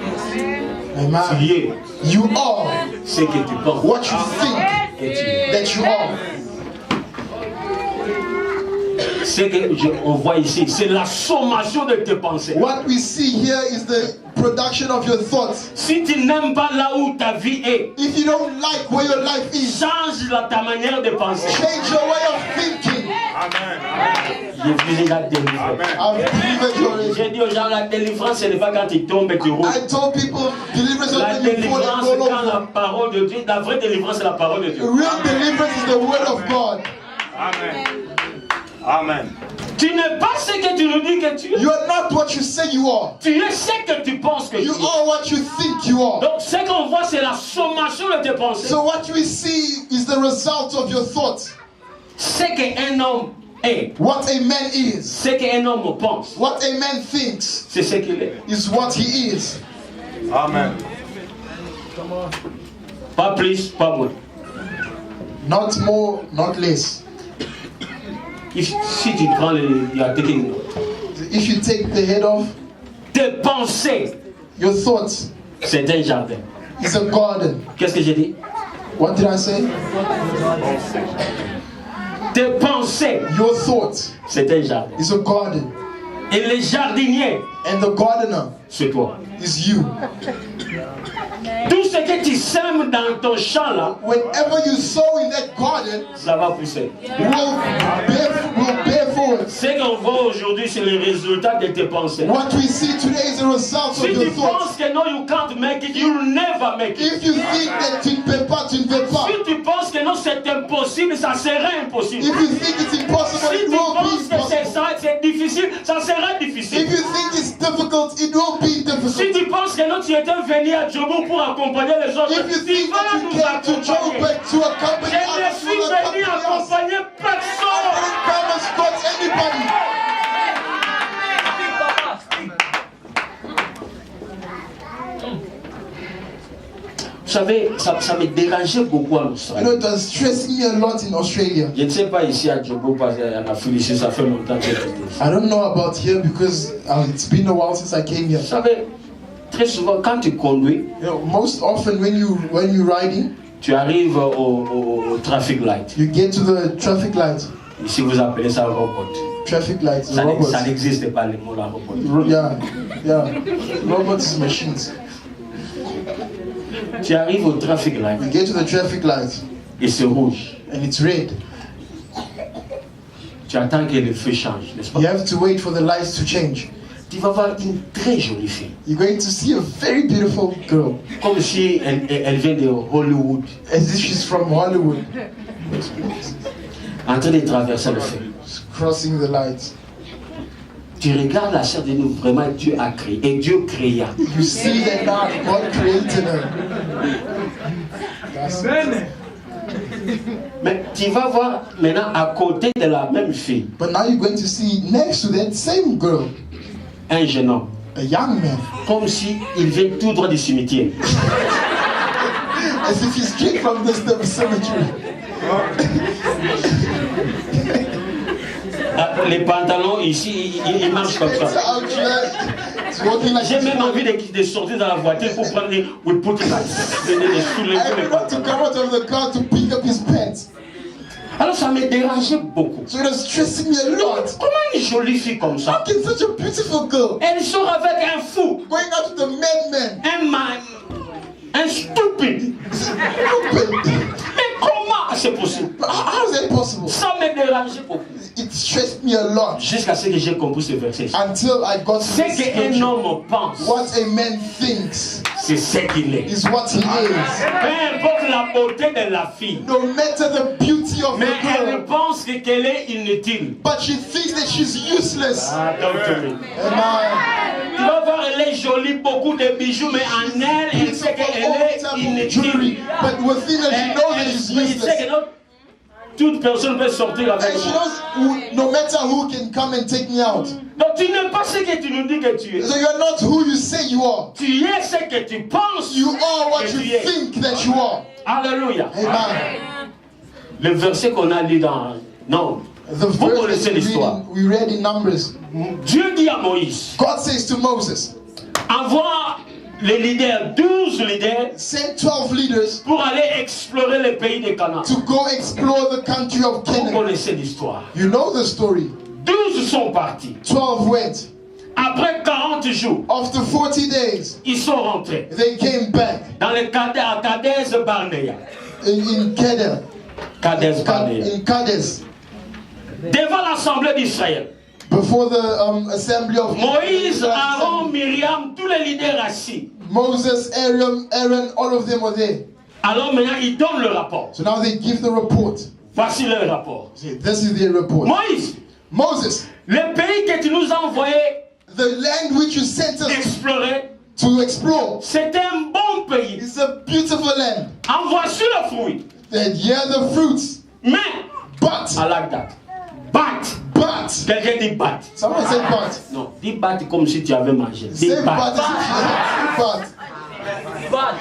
es You are ce que tu penses what you think que tu es. that you are. Ce qu'on voit ici, c'est la sommation de tes pensées. What we see here is the production of your thoughts. Si tu n'aimes pas là où ta vie est, If you don't like where your life is, change ta manière de penser. change your way of thinking. J'ai vu la délivrance. I've delivered you already. J'ai dit aux gens, la délivrance, ce n'est pas quand tu tombes et tu roules. I told people deliverance is La when you fall and délivrance, roll quand la over. parole de Dieu, la vraie délivrance, c'est la parole de Dieu. Real deliverance is the word of God. Amen. Tu n'es pas ce que tu nous dis que tu es. You are not what you say you are. Tu es ce que tu penses que You tu es. are what you think you are. Donc ce qu'on voit, c'est la sommation de tes pensées. So what we see is the result of your thoughts. Ce qu'un homme est, What a man is, ce qu'un homme pense, what a man thinks, c'est ce qu'il est. is what he is. Amen. Pas plus, pas moins. Not more, not less. Si tu prends la technique, If you take the head off, tes pensées, your thoughts c'est un jardin. is a garden. Qu'est-ce que j'ai dit? What did I say? Tes pensées, Your thoughts c'est un jardin. is a garden. Et le jardinier, And the gardener c'est toi. is you. Tout ce que tu sèmes dans ton champ là, Whenever you sow in that garden, ça va pousser. will bear forward. Ce qu'on voit aujourd'hui, c'est le résultat de tes pensées. What we see today is the result Si of your tu thoughts. penses que non, you can't make it, you'll never make it. If you think that tu ne peux pas, tu ne peux pas. Si tu penses que non, c'est impossible, ça sera impossible. If you think it's impossible, Si it tu will penses be que c'est impossible. ça, c'est difficile, ça sera difficile. If you think it's difficult, it will be Si difficult. tu penses que non, tu étais venu à Djobo pour accompagner les autres, If you tu think vas that you nous came to accompagner. Joburg to accompany Je ne others, suis you will venu accompany us. accompagner I personne. didn't come and escort anybody. Vous savez, ça me dérangeait beaucoup en You Australie. know, it was stressing me a lot in Australia. Je ne sais pas ici à Djobo, parce qu'en Afrique, ici, ça fait longtemps que j'étais ici. I don't know about here because it's been a while since I came here. Vous savez, très souvent, quand tu conduis, You know, most often when you're riding, tu arrives au traffic light. you get to the traffic light. Ici, vous appelez ça robot. Traffic light, Ça robots. n'existe pas le mot là, robot. Yeah. Robots is machines. Tu arrives au traffic light You get to the traffic light et c'est rouge. and it's red. Tu attends que le feu change, n'est-ce pas? You have to wait for the lights to change. Tu vas voir une très jolie fille. You're going to see a very beautiful girl, Comme si elle vient de Hollywood, as if she's from Hollywood, en train de traverser le feu. crossing the lights. Tu regardes la chair de nous, vraiment Dieu a créé. Et Dieu créa. You see that God created her. That's it. Mais tu vas voir maintenant à côté de la même fille, But now you're going to see next to that same girl, un jeune homme. a young man, Comme si il vient tout droit du cimetière. as if he's straight from the cemetery. Les pantalons ici, ils marchent comme It's ça. out here. It's walking like J'ai this. même envie de sortir dans la voiture pour prendre les with put it like de soulever I les want to pantalons. come out of the car to pick up his pants. Alors ça me dérangeait beaucoup. So it was stressing me a lot. Comment une jolie fille comme How ça, can such a beautiful girl elle sort avec un fou, going out with a madman? un stupide? Mais comment c'est possible? How is that possible? Ça me dérangeait beaucoup. It stressed me a lot Jusqu'à ce que j'ai compris ce verset. until I got to Ce this qu'un scripture. homme pense, What a man thinks c'est ce qu'il est. is what he is. Peu importe la beauté de la fille, No matter the beauty of mais the elle girl, pense qu'elle est inutile. but she thinks that she's useless. Ah, don't tell me. Amen. Tu vas voir, elle est jolie, beaucoup de bijoux, mais en elle, elle sait qu'elle est All inutile. jewelry, but within her she knows that she's Elle sait useless. que non, toute personne peut sortir avec And she moi. knows no matter who can come and take me out. Donc tu n'es pas ce que tu nous dis que tu es. So you're not who you say you are. Tu es ce que tu penses. You are what que you tu es. think that you are. Alléluia. Amen. Le verset qu'on a lu dans... Non. The Vous verse connaissez that l'histoire. we read in Numbers. Dieu dit à Moïse, God says to Moses, envoie les leaders, 12 leaders, send 12 leaders pour aller explorer le pays de Canaan. to go explore the country of Vous Canaan. connaissez l'histoire. You know the story. 12 sont partis. 12 went. Après 40 jours, After 40 days, ils sont rentrés they came back dans le à Kadesh Barnea. in Kedar, Kadesh Barnea. in Kadesh, Devant l'assemblée d'Israël. before the assembly of Moïse, Israel. Aaron, Myriam, tous les leaders assis. Moses, Aaron, all of them were there. Alors maintenant, ils donnent le rapport. So now they give the report. Voici le rapport. See, this is their report. Moïse, Moses, le pays que tu nous as envoyé the land which you sent us explorer, to explore c'est un bon pays. is a beautiful land. En voici le fruit. And yeah, the fruits. Mais, But, I like that. But, quelqu'un dit but. Someone said but. Non, dis but comme si tu avais mangé. Dis Say but. but. But.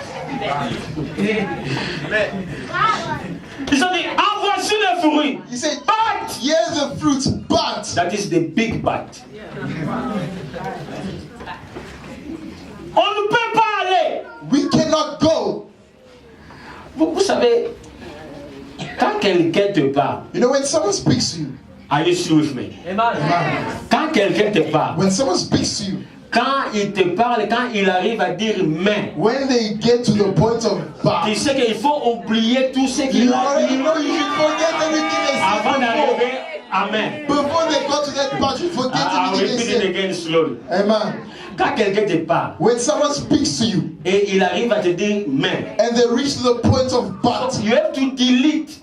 Ils ont dit, en voici le fruit. He said, But, here's the fruits, but. that is the big but. On ne peut pas aller. We cannot go. Vous savez, quand quelqu'un te parle, You know, when someone speaks to you, are you still with me? Quand quelqu'un te parle, when someone speaks to you, quand il te parle, quand il arrive à dire mais, when they get to the point of tu but, sais qu'il faut oublier tout ce qu'il you a already dit know you should forget everything they avant said d'arriver à mais. before they got to that part, you forget I'll everything they repeat it said. again slowly. Amen. Quand quelqu'un te parle When someone speaks to you et il arrive à te dire mais, and they reach to the point of but, you have to delete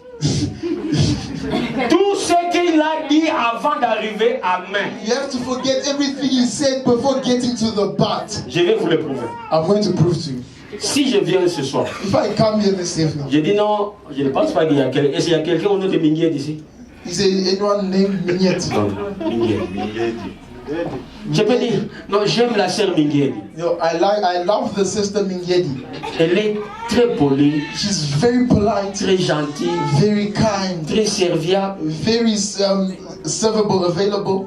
tout ce qu'il a dit avant d'arriver à mais. you have to forget everything you said before getting to the but. Je vais vous le prouver. I'm going to prove to you. Si je viens ce soir, If I come here this evening, je dis non, je ne pense pas qu'il y a quelqu'un. Est-ce qu'il y a quelqu'un au nom de Minguet ici? is there anyone named Mignette? Non, Minguet. Je peux dire, non, j'aime la sœur Minguet. You know, I love the sister Mingyedi. Elle est très polie, She's very polite, très gentille, very kind, très serviable, very servable, available,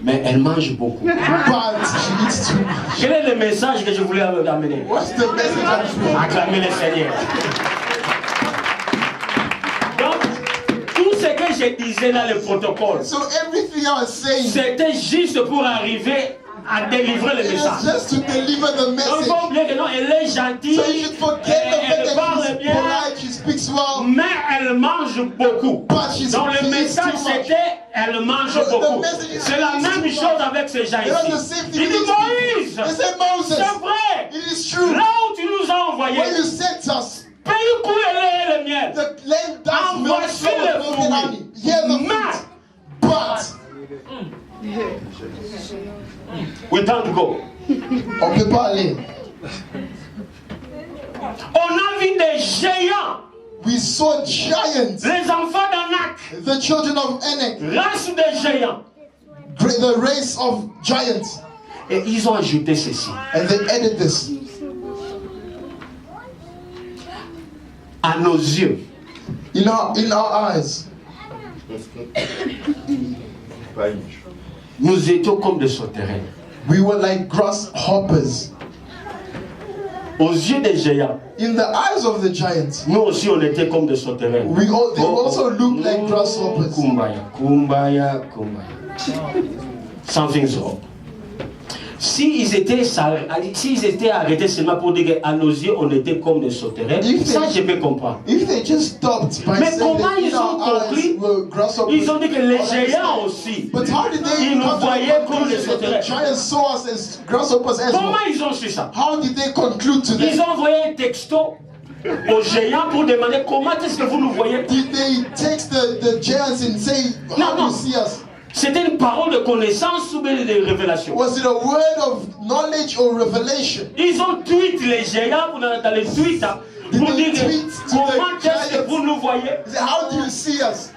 mais elle mange beaucoup. but she eats too much. Quel est le message que je voulais amener? What's the message I'm trying? Acclamer le Seigneur. Donc, tout ce que je disais dans le protocole, So everything I was saying, c'était juste pour arriver à délivrer le it message. is just to deliver the Donc, il message. faut oublier que non, elle est gentille, So you should forget the fact elle that parle she's bien, polite, she speaks well, mais elle mange beaucoup. but she's Donc, le she eats message, too much. c'était elle mange The beaucoup. message is C'est la she même eats too chose much. avec ces gens They are the ici. same thing Il dit with these people. Moïse, They say, Moses, c'est vrai. it is true. Là où tu nous as envoyés, When you sent us, pays où est le lait et le miel. the land does En milk voici flow le with milk and honey. Hear the Mais, fruit. But, we can't go. on peut pas aller. On a vu des géants, We saw giants, les enfants d'Anak, the children of Anak, race de géants. the race of giants, Et ils ont ajouté ceci. and they added this. À nos yeux, In our eyes, nous étions comme des sauterelles. we were like grasshoppers. Aux yeux des géants, In the eyes of the giants, nous aussi on était comme des sauterelles. they also looked like grasshoppers. Kumbaya, kumbaya, kumbaya. Something's wrong. S'ils étaient arrêtés seulement pour dire qu'à nos yeux on était comme des sauterelles, ça je peux comprendre. If they just stopped by Mais saying comment that ils in ont our compris? eyes were grasshoppers, Ils ont dit que les all that géants stuff. aussi, But how did they ils nous come to voyaient the comme des conclusion that the sauterelles. giants saw us as grasshoppers as Comment well? ils ont su ça? How did they conclude to Ils that? ont envoyé un texto aux géants pour demander comment est-ce que vous nous voyez. Did they text the giants and say, No, how do no. you see us? C'était une parole de connaissance ou bien de révélation. Was it a word of knowledge or revelation? Ils ont tweet les géants dans les tweets pour dire comment est-ce que vous nous voyez. They said, how do you see us?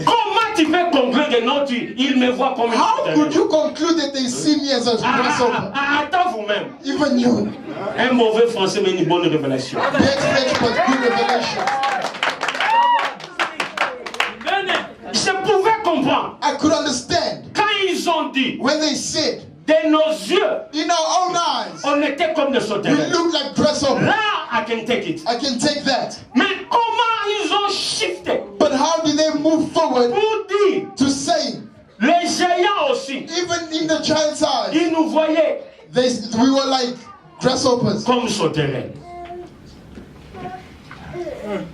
Comment tu peux conclure que non, ils me voient comme une How could sauterelle? you conclude that they see me as a grasshopper? Attends vous-même. Even you. Un mauvais français mais une bonne révélation. They expect but good revelation. Je pouvais comprendre I could understand quand ils ont dit when they said, de nos yeux, in our own eyes, on était comme des we sauterelles. look like grasshoppers. Là, I can take it. I can take that. Mais comment ils ont shifté But how did they move forward pour dire to say, les géants aussi, even in the giant's eyes, ils nous voyaient we were like grasshoppers? comme sauterelles.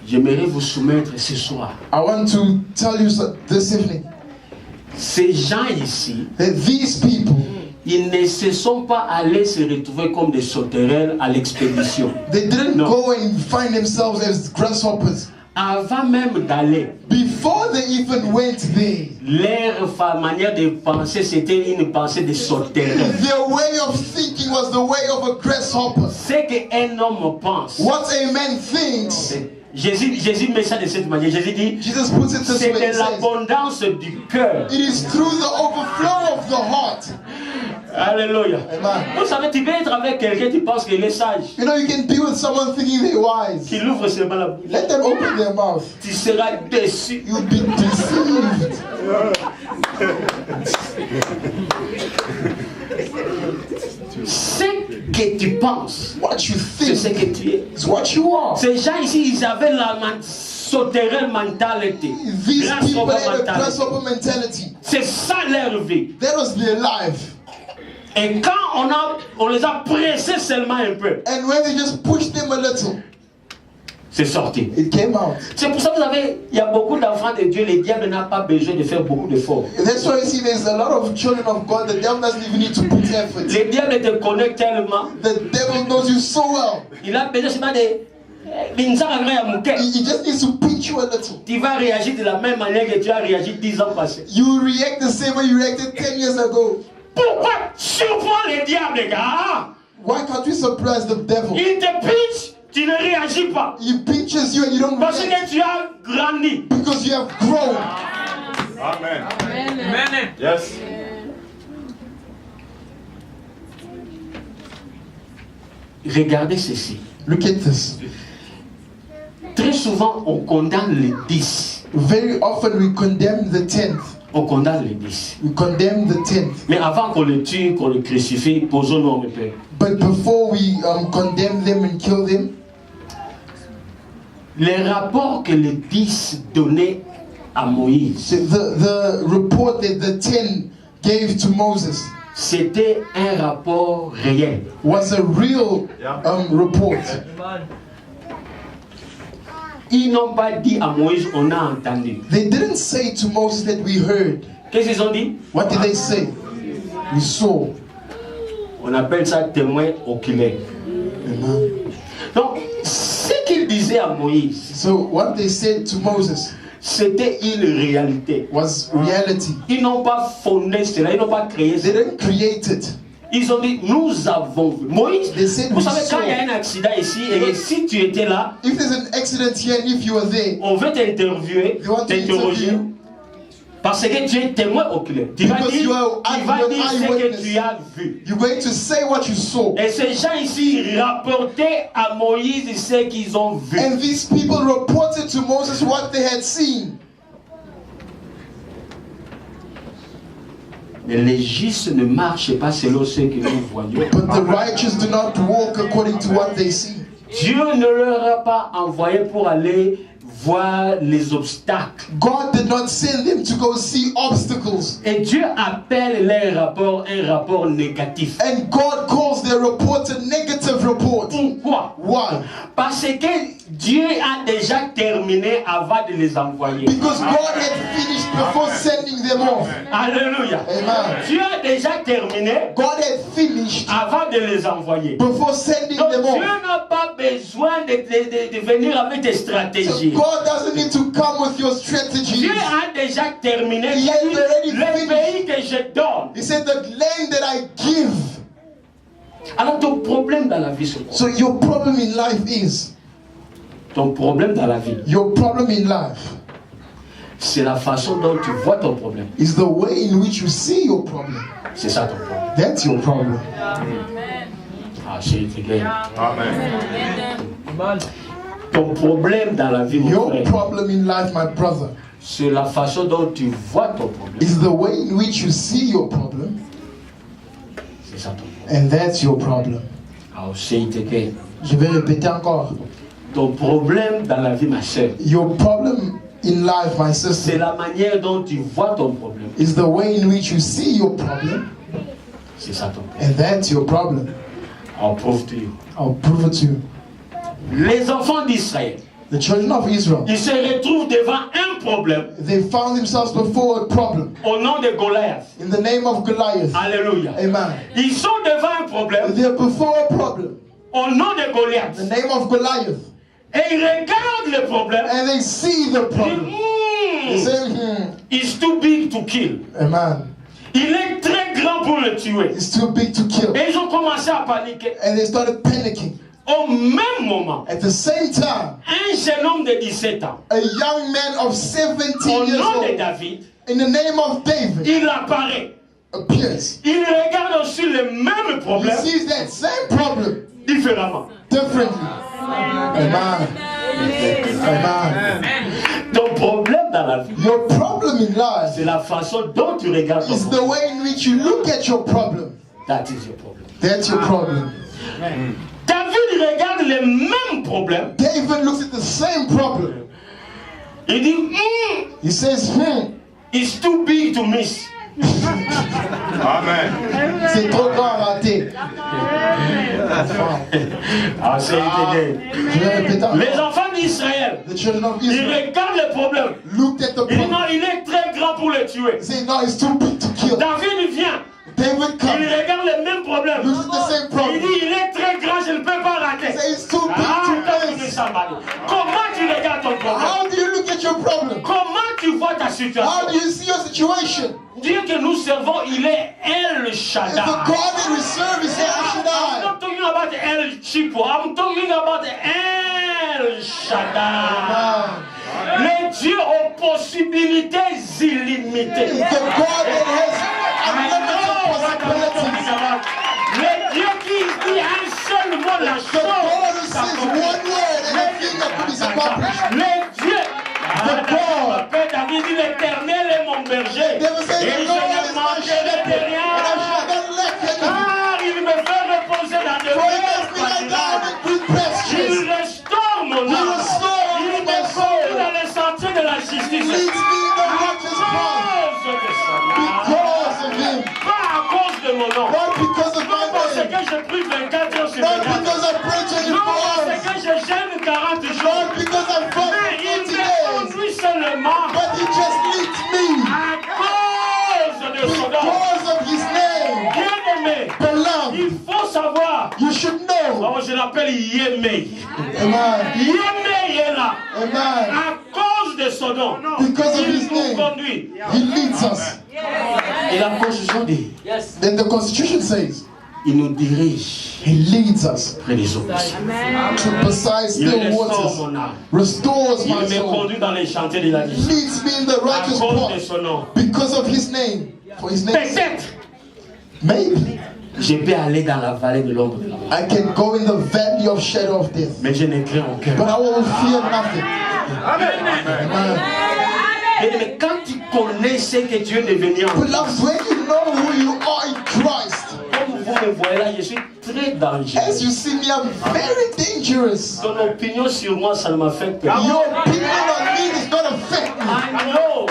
J'aimerais vous soumettre ce soir. I want to tell you this evening Ces gens ici, that these people, ils ne se sont pas allés se retrouver comme des sauterelles à l'expédition. they didn't No. go and find themselves as grasshoppers. avant même d'aller, before they even went there, leur manière de penser, c'était une pensée de sauterelle. their way of thinking was the way of a grasshopper. Ce qu'un homme pense, What a man thinks, Jésus met ça de cette manière. Jésus dit, Jesus puts it this c'est way. He de says, l'abondance du cœur. it is through the overflow of the heart. Alléluia. Amen. Vous savez, tu peux être avec quelqu'un, tu penses qu'il est sage. You know, you can be with someone thinking they're wise. Qu'il ouvre seulement la bouche. Let them open their mouth. Tu seras déçu. You'll be deceived. Ce que tu penses, What you c'est ce think que tu es. is what you are. Ces gens ici, ils avaient la sauterelle mentalité. These people Grasshopper had a mentality. grasshopper mentality. C'est ça leur vie. That was their life. Et quand on les a pressés seulement un peu, And when they just pushed them a little, c'est sorti. it came out. C'est pour ça que vous savez, il y a beaucoup d'enfants de Dieu, le diable n'a pas besoin de faire beaucoup d'efforts. That's why you see there's a lot of children of God. The devil doesn't even need to put effort. Le diable te connaît tellement, The devil knows you so well. il a besoin seulement de... He just needs to pinch you a little. Tu vas réagir de la même manière que tu as réagi 10 ans passés. You react the same way you reacted 10 years ago. Pourquoi surprends le diable, gars? Why can't we surprise the devil? Il te pinche, tu ne réagis pas. He pinches you and you don't Parce react que tu as grandi. because you have grown. Amen. Amen. Yes. Regardez ceci. Look at this. Très souvent, on condamne les 10. Very often we condemn the 10th. On condamne les 10. We condemn the 10th. Mais avant qu'on le tue, qu'on le crucifie, posons-nous un peu. But before we condemn them and kill them, Les rapports que les 10 donnaient à Moïse, the report that the 10 gave to Moses c'était un rapport réel. was a real report. Ils n'ont pas dit à Moïse, on a entendu. They didn't say to Moses that we heard. Qu'est-ce qu'ils ont dit? What did they say? We saw. On appelle ça témoin oculaire. Amen. Donc, ce qu'ils disaient à Moïse, So what they said to Moses c'était une réalité. was reality. Ils n'ont pas fondé cela, ils n'ont pas créé They cela. didn't create it. Ils ont dit, nous avons vu. Moïse, They said vous we savez, saw. quand il y a un accident ici, et si tu étais là, If there's an accident here and if you were there, on veut t'interviewer, they want to t'interroger, interview parce que tu es témoin oculaire. Tu vas Because dire, you are tu vas dire ce que eyewitness. tu as vu. you're going to say what you saw. Et ces gens ici rapportaient à Moïse ce qu'ils ont vu. And these people reported to Moses what they had seen. Mais les justes ne marchent pas selon ce que nous voyons. But the righteous do not walk according to what they see. Dieu ne leur a pas envoyé pour aller voir les obstacles. God did not send them to go see obstacles. Et Dieu appelle les rapports un rapport négatif. And God calls their report a negative report. Pourquoi? Why? Parce que Dieu a déjà terminé avant de les envoyer. Because God had finished before sending them off. Alléluia. Amen. Dieu a déjà terminé God had finished avant de les envoyer. before sending Donc them Dieu off. n'a pas besoin de venir avec des So stratégies. God doesn't need to come with your strategies. Dieu a déjà terminé. He has already Le finished. pays que je donne. He said, the land that I give. Alors ton problème dans la vie, c'est quoi? So your problem in life is, Ton problème dans la vie, your problem in life c'est la façon dont tu vois ton problème. is the way in which you see your problem. C'est ça ton problème. That's your problem. Ah, c'est clair. Amen. Ton problème dans la vie, mon Your frère, problem in life, my brother, c'est la façon dont tu vois ton problème. is the way in which you see your problem. C'est ça ton problème. And that's your problem. Ah, c'est clair. Je vais répéter encore. Ton problème dans la vie, ma soeur, Your problem in life, my c'est sister, la manière dont tu vois ton problème. is the way in which you see your problem. C'est ça ton problème. And that's your problem. I'll prove to you. I'll prove it to you. Les enfants d'Israël, The children of Israel, ils se retrouvent devant un problème they found themselves before a problem au nom de Goliath. in the name of Goliath. Alléluia. Amen. Ils sont devant un problème They're before a problem au nom de in Goliath. the name of Goliath. Et ils regardent le problème. and they see the Ils problem. They disent, say, it's too big to kill. Amen. Il est très grand pour le tuer. It's too big to kill. Et ils ont commencé à paniquer. And they started panicking. Au même moment, At the same time, un jeune homme de 17 ans, a young man of 17 au years nom de old, David, in the name of David, il apparaît. appears. Il regarde aussi le même He problème sees that same problem différemment. differently. Amen. Amen. Ton problème dans la vie, Your problem in life c'est la façon dont tu regardes ton is problème. the way in which you look at your problem. That is your problem. That's your problem. David regarde le même problème. David looks at the same problem. Il dit, He says, it's too big to miss. Amen. c'est trop grand à rater. Ah, c'est idée. Je vais répéter encore. Les enfants d'Israël, The children of ils Israel regardent le problème. looked at the Ils disent, problem. non, il est très grand pour le tuer. They say, no, it's too big to kill. David vient, David il comes, regarde le même problème. looks at the same Il problem. dit, il est très grand, je ne peux pas rater. Say it's too big Ah, to t'as vu miss. ça, Mali. Comment tu regardes ton problème? How do you look at your problem? Comment tu vois ta How situation? do you see your situation? Dieu que nous servons, il est El If Shaddai. the God that we serve is El I'm Shaddai. not talking about El Chipo. I'm talking about El Shaddai. Les dieux aux possibilités illimitées. The God that has I know what I'm talking possibilities. about. Le Dieu qui dit un seul mot, la The God who chose. says one word and a thing that is accomplished. Le Dieu. David dit l'Éternel est mon berger. David said, Et the je Lord ne is my manquerai de shepherd, rien. and I shall not lack anything. Car il me fait reposer dans de For he verts makes me lie down in green il pastures. restaure mon He âme. restores Il my me conduit soul. dans les sentiers de la justice. Leads me in the righteous path. Cause de son nom. Because of him. Pas à cause de mon nom. Not because of Non parce my name. que je prie 24 heures sur Not 24. because I pray 24 Non parce hours. que je gêne 40 jours. Not because I fast Mais for il 40 me days. conduit seulement But he just leads me. à cause de son nom. Because of his name. Bien-aimé, Beloved, il faut savoir. you should know. Oh, je l'appelle Yémé. Amen. Yémé est là. Amen. À cause de son nom. Because of Il his nous name. conduit. He leads us. Et la Constitution dit, Then the Constitution says, il nous dirige he leads us près des eaux. to beside Il still restaure waters, mon âme. restores Il my me soul, conduit dans les chantiers de la vie. leads me in the À righteous cause de path son nom. because of his name. For his name, Peut-être, maybe je peux aller dans la vallée de l'ombre de la mort. I can go in the valley of shadow of death, Mais je n'ai craint aucun. but I will fear nothing. Amen. Mais quand tu connais ce que Dieu est devenu en toi, Beloved, when you know who you are in Christ, comme vous me voyez là, je suis très dangereux. as you see me, I'm very dangerous. Ton opinion sur moi, ça ne m'affecte pas. Your opinion on me does not affect me. I know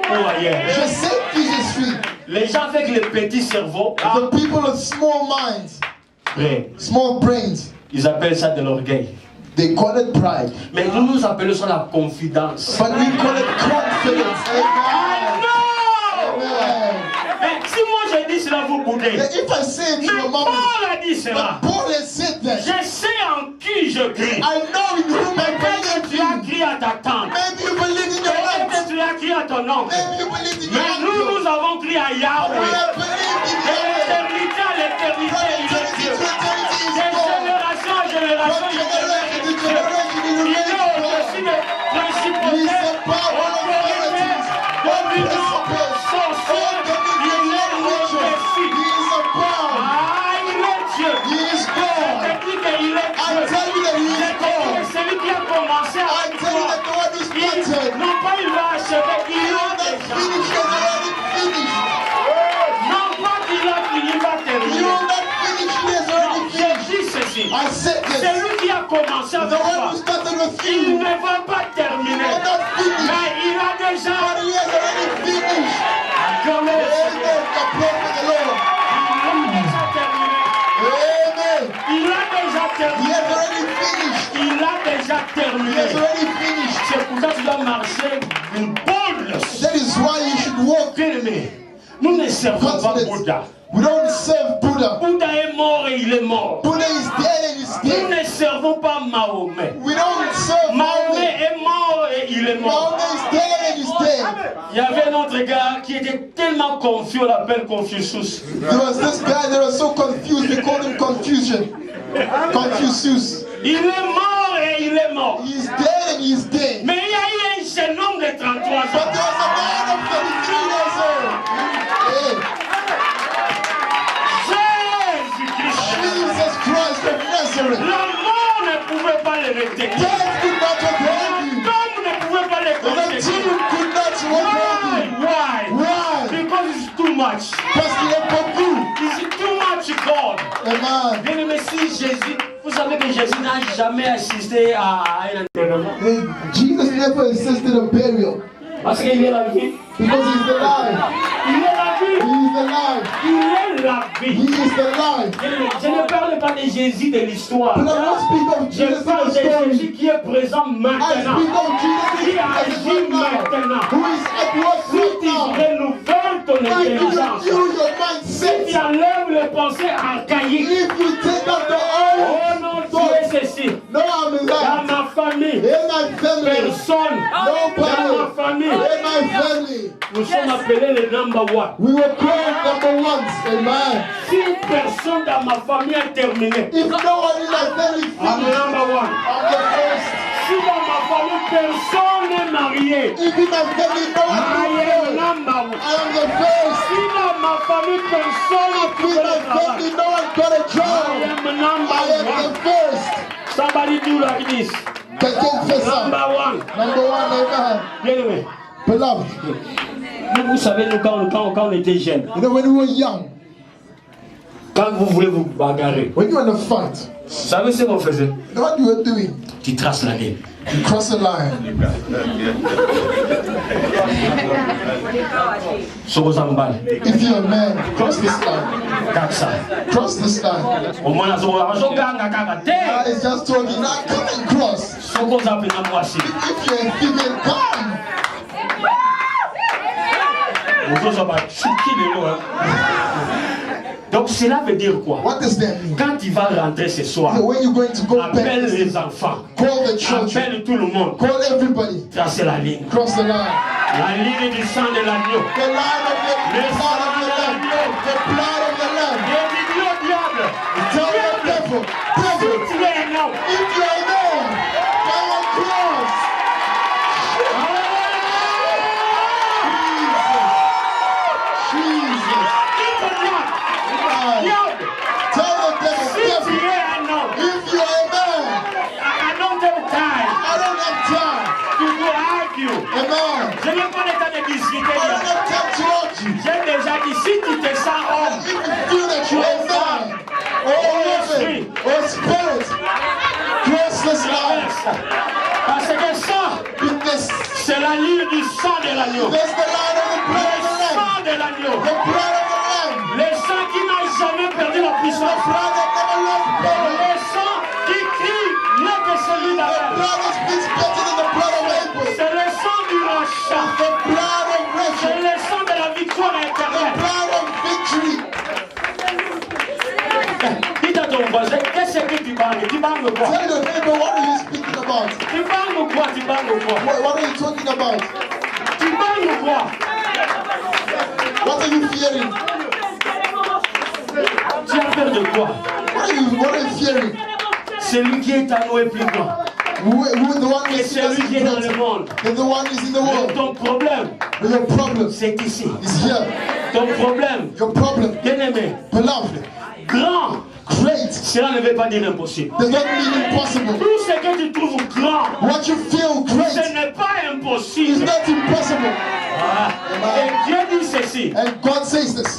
who I am. Je sais qui je suis. Les gens avec le petit cerveau, The people with small minds, après, small brains, ils appellent ça de l'orgueil. they call it pride. Mais nous nous appelons ça la confidence. But we call it confidence. Amen. Non! Amen. Mais si moi je dis cela, vous boudez. If I say it Mais to your mom, Paul a dit cela. but Paul has said that. Je sais en qui je crie. I know in whom I Peut-être tu believe as in. crié à ta tante. Maybe you believe in your Peut-être aunt. tu as crié à ton oncle. Maybe you believe in Mais your nous, uncle. nous avons crié à We Yahweh. have believed in De Yahweh. l'éternité à l'éternité, From il est eternity Dieu. to eternity is De God. génération en génération, From il est generation to Dieu. generation he Il est remains au-dessus God. des principautés, He is above all autorités, authorities, all dominions, principles, sorciers. all dominions, Il est all riches. au-dessus. He is above. Ah, il est Dieu. He is Je God. te dis qu'il est I Dieu. tell you that he Je is te dis que God. celui qui a commencé à I tell you that the one who started, non pas il va achever, il he a that déjà. finished has already finished. Non pas qu'il a fini, il va He terminer. that finished he has already Je finished. dis ceci. I said this. Celui qui a commencé The avec one toi, who started with il you, ne va pas terminer. will not finish, Mais il a déjà. but he has already finished. Acclamez le Seigneur. Amen. Applaud for the Lord. Il a déjà terminé. Amen. Il a déjà He terminé. has already finished. Il a déjà He terminé. has already finished. C'est pour ça que tu dois marcher une boldness. That is why you should walk Bien aimé, nous ne servons pas confidence. Bouddha. We don't serve Buddha. Buddha. Bouddha est mort et il est mort. Buddha is dead and he's Nous dead. ne servons pas Mahomet. We don't serve Mahomet Mahomet. est mort et il est mort. Mahomet is dead and he's dead. Il y avait un autre gars qui était tellement confus, on l'appelle Confucius. There was this guy that was so confused, we called him Confusion. Confucius. Il est mort et il est mort. He's dead and he's dead. Mais il y a eu un jeune homme de 33 But ans. there was a man of 33 years old. Hey, Jésus-Christ. Jesus Christ of Nazareth. La mort ne pouvait pas le détecter. Death could not hold you. L'homme ne pouvait pas le The détecter. demon could not hold you. Why? Why? Because it's too much. Parce qu'il est beaucoup. It's too much God. Amen. Bien aimé, si Jésus, vous savez que Jésus n'a jamais assisté à un enterrement. Jesus never assisted a burial Parce qu'il est la vie. because he's the life. Il est la vie. He's the life. Il est la He vie. is the life. Je ne parle pas de Jésus de l'histoire. But I don't speak of Je Jesus in parle the de story. Jésus qui est présent I maintenant. speak of Jesus Qui who is agit right now. maintenant. Who is at work Si right tu now. renouvelles ton Like you intelligence, renew your si mindset. tu enlèves les pensées archaïques, If you take out the oh old non, tu thoughts, es ceci. no, I'm Dans alive. ma famille, In my family, personne. Dans nobody. ma famille, In my family, nous sommes appelés les number one. we were called number ones. Amen. Si personne dans ma famille a terminé, If no one in my family I'm finished, number one. I'm the first. Si dans ma famille personne n'est marié, If in my family no one I is am married, number one. I am the first. Si dans ma famille personne n'a If trouvé in le my travail, family no one got a I job, am I number am one. the first. Somebody do like this. Quelqu'un fait ça. Number one. Number one, amen. Bien aimé. Beloved, Vous savez, nous, quand on était jeunes, you know when we were young, quand vous voulez vous bagarrer, when you were in a fight, vous savez ce qu'on faisait? you know what you were doing? Tu traces la ligne. You cross the line. Sokozambal. If you're a man, cross this line. Kaksa. Cross this line. Omwana azoganga kaka te. God is just talking, now come and cross. Sokozape na mwasi. If you're a female, come. Ozozoba chuki lelo. Donc cela veut dire quoi? What does that mean? Quand tu vas rentrer ce soir, So when you're going to go back, appelle les enfants, call the children, appelle tout le monde, call everybody, tracer la ligne. cross the line. La ligne du sang de l'agneau. The line of the blood of the lamb. The blood of the lamb. Des millions de diables. Tell the devil, devil, Tu es un homme. if you're there, come and cross. Jesus. Diable. Tell the devil, Si tu devil, es un homme, if you're a man, I don't have time I don't have time. to go argue. Amen. Je n'ai pas le temps de discuter. I don't have time to argue. J'ai déjà dit, si tu te sens homme, If you feel that you're a man, or woman, or spirit, cross this line. parce que ça, Because c'est la ligne du sang de l'agneau. there's the line of the blood of the Le lamb. sang de l'agneau. The blood of the lamb. Le sang qui n'a jamais perdu la The puissance. blood that never lost power. Le sang qui crie mieux que celui The d'Abel. blood that speaks better than the blood of Abel. C'est le sang du rachat. The blood of C'est Rachel. le sang de la victoire The éternelle. blood of victory. Dites à ton voisin, qu'est-ce que tu parles? Tu parles quoi? Tell your neighbor, what are you speaking about? Tu parles quoi? Tu parles quoi? What are you talking about? Tu parles quoi? What are you fearing? Tu as peur de quoi? What are you fearing? Celui qui est à nous est plus grand. Who the one Et is celui qui est dans le monde. and the one is in the Mais world. ton problème, But your problem c'est ici. is here. Ton problème, Your problem, bien-aimé, beloved, grand, great, cela ne veut pas dire impossible. does not mean impossible. Tout ce que tu trouves grand, What you feel ce great n'est pas is impossible. not impossible. Ah. Et Dieu dit ceci, And God says this.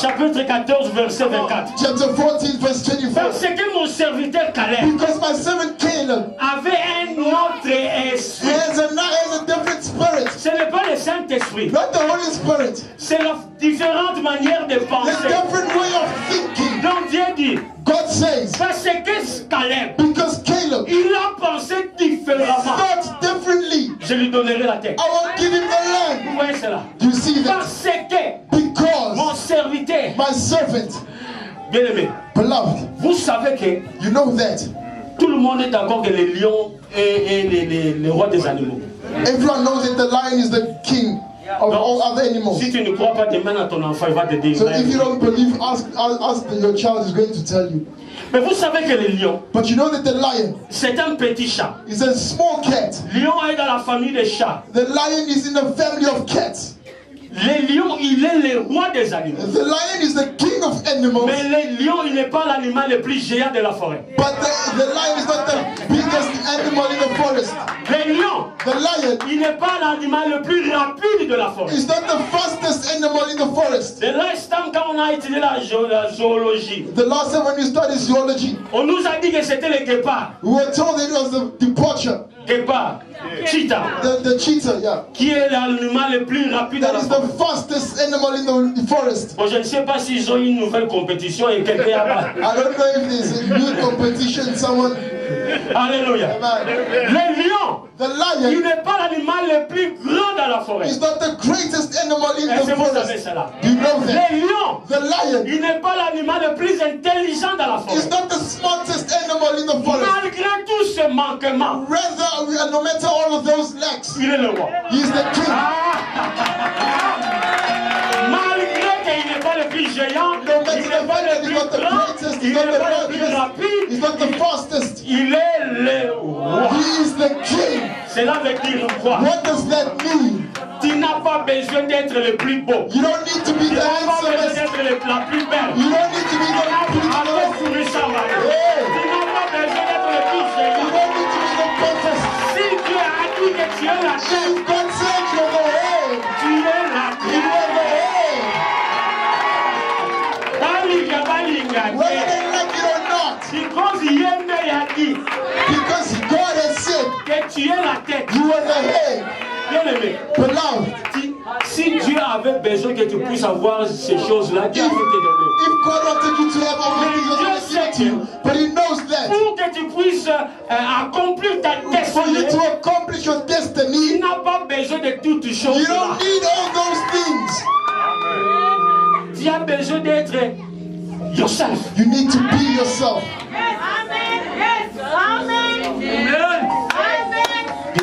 chapitre 14, verset 24. Chapter 14, verse 24. Parce que mon serviteur Caleb Because my servant Caleb avait un autre esprit. has a different spirit. Ce n'est pas le Saint-Esprit, Not the Holy Spirit. c'est la différente manière de The penser. different way of thinking. Donc Dieu dit, God says, parce que Caleb, because Caleb il a pensé différemment. thought differently, Je lui donnerai la tête. I will give him the land. Vous voyez cela? You see that? Parce que Because mon serviteur my servant Bien-aimé, Beloved, vous savez que you know that tout le monde est d'accord que les lions est les rois des animaux. everyone knows that the lion is the king of all other animals. Si tu ne crois pas, demande à ton enfant, il va te dire. So if you don't believe, ask your child is going to tell you. Mais vous savez que le lion, But you know that the lion c'est un petit chat. is a small cat. Lion est dans la famille des chats. The lion is in a family of cats. Le lion, il est le roi des animaux. The lion is the king of animals. Mais le lion, il n'est pas l'animal le plus géant de la forêt. But the lion is not the biggest animal in the forest. Le lion, The lion il n'est pas l'animal le plus rapide de la forêt. is not the fastest animal in the forest. Le last time, quand on a étudié la zoologie, The last time when we studied zoology, on nous a dit que c'était le guépard. we were told that it was the departure, Guépard, cheetah, the cheetah, yeah. qui est l'animal le plus rapide de That la is forêt. the fastest animal in the forest. Bon, je ne sais pas s'ils ont une nouvelle compétition et quelqu'un a pas. I don't know if there's a new competition, someone. Alléluia. Amen. Le lion, The il lion n'est pas l'animal le plus grand dans la forêt. is not the greatest animal in Est-ce the que vous savez forest. cela? Do you know that? Le lion, The lion il n'est pas l'animal le plus intelligent dans la is forêt. not the smartest animal in the forest. Malgré tous ces manquements, Rather, no matter all of those lacks, il est le roi. he is the king. Malgré qu'il n'est pas le plus géant, No matter il the n'est pas fact le that he's plus not the grand, greatest, il he's not n'est the pas le plus largest, rapide, he's not the fastest. il est le roi. He is the king. Cela veut dire quoi? What does that mean? Tu n'as pas besoin d'être le plus beau. You don't need to be Tu the n'as pas besoin handsomest. d'être la plus belle. You don't need to be the Alors, prettiest. tu ne s'en vas. Hey. Tu n'as pas besoin d'être le plus You géant. don't need to be the perfect. Si Dieu a dit que tu es la tête, If God said you're the head, tu es la you tête. are the head. Balinga, balinga, Whether tête. they like it or not. Because Yembe a dit Because God has said que tu es la tête. you are the head. Bien aimé, Beloved, si Dieu avait besoin que tu puisses avoir ces choses-là, Dieu peut te donner. if God wanted you to have everything, He's going to give it to you. But He knows that. Pour que tu puisses accomplir ta For you destinée, to accomplish your tu destiny, n'as pas besoin de toutes you choses. don't need all those things. Tu as besoin d'être yourself. You need to be yourself.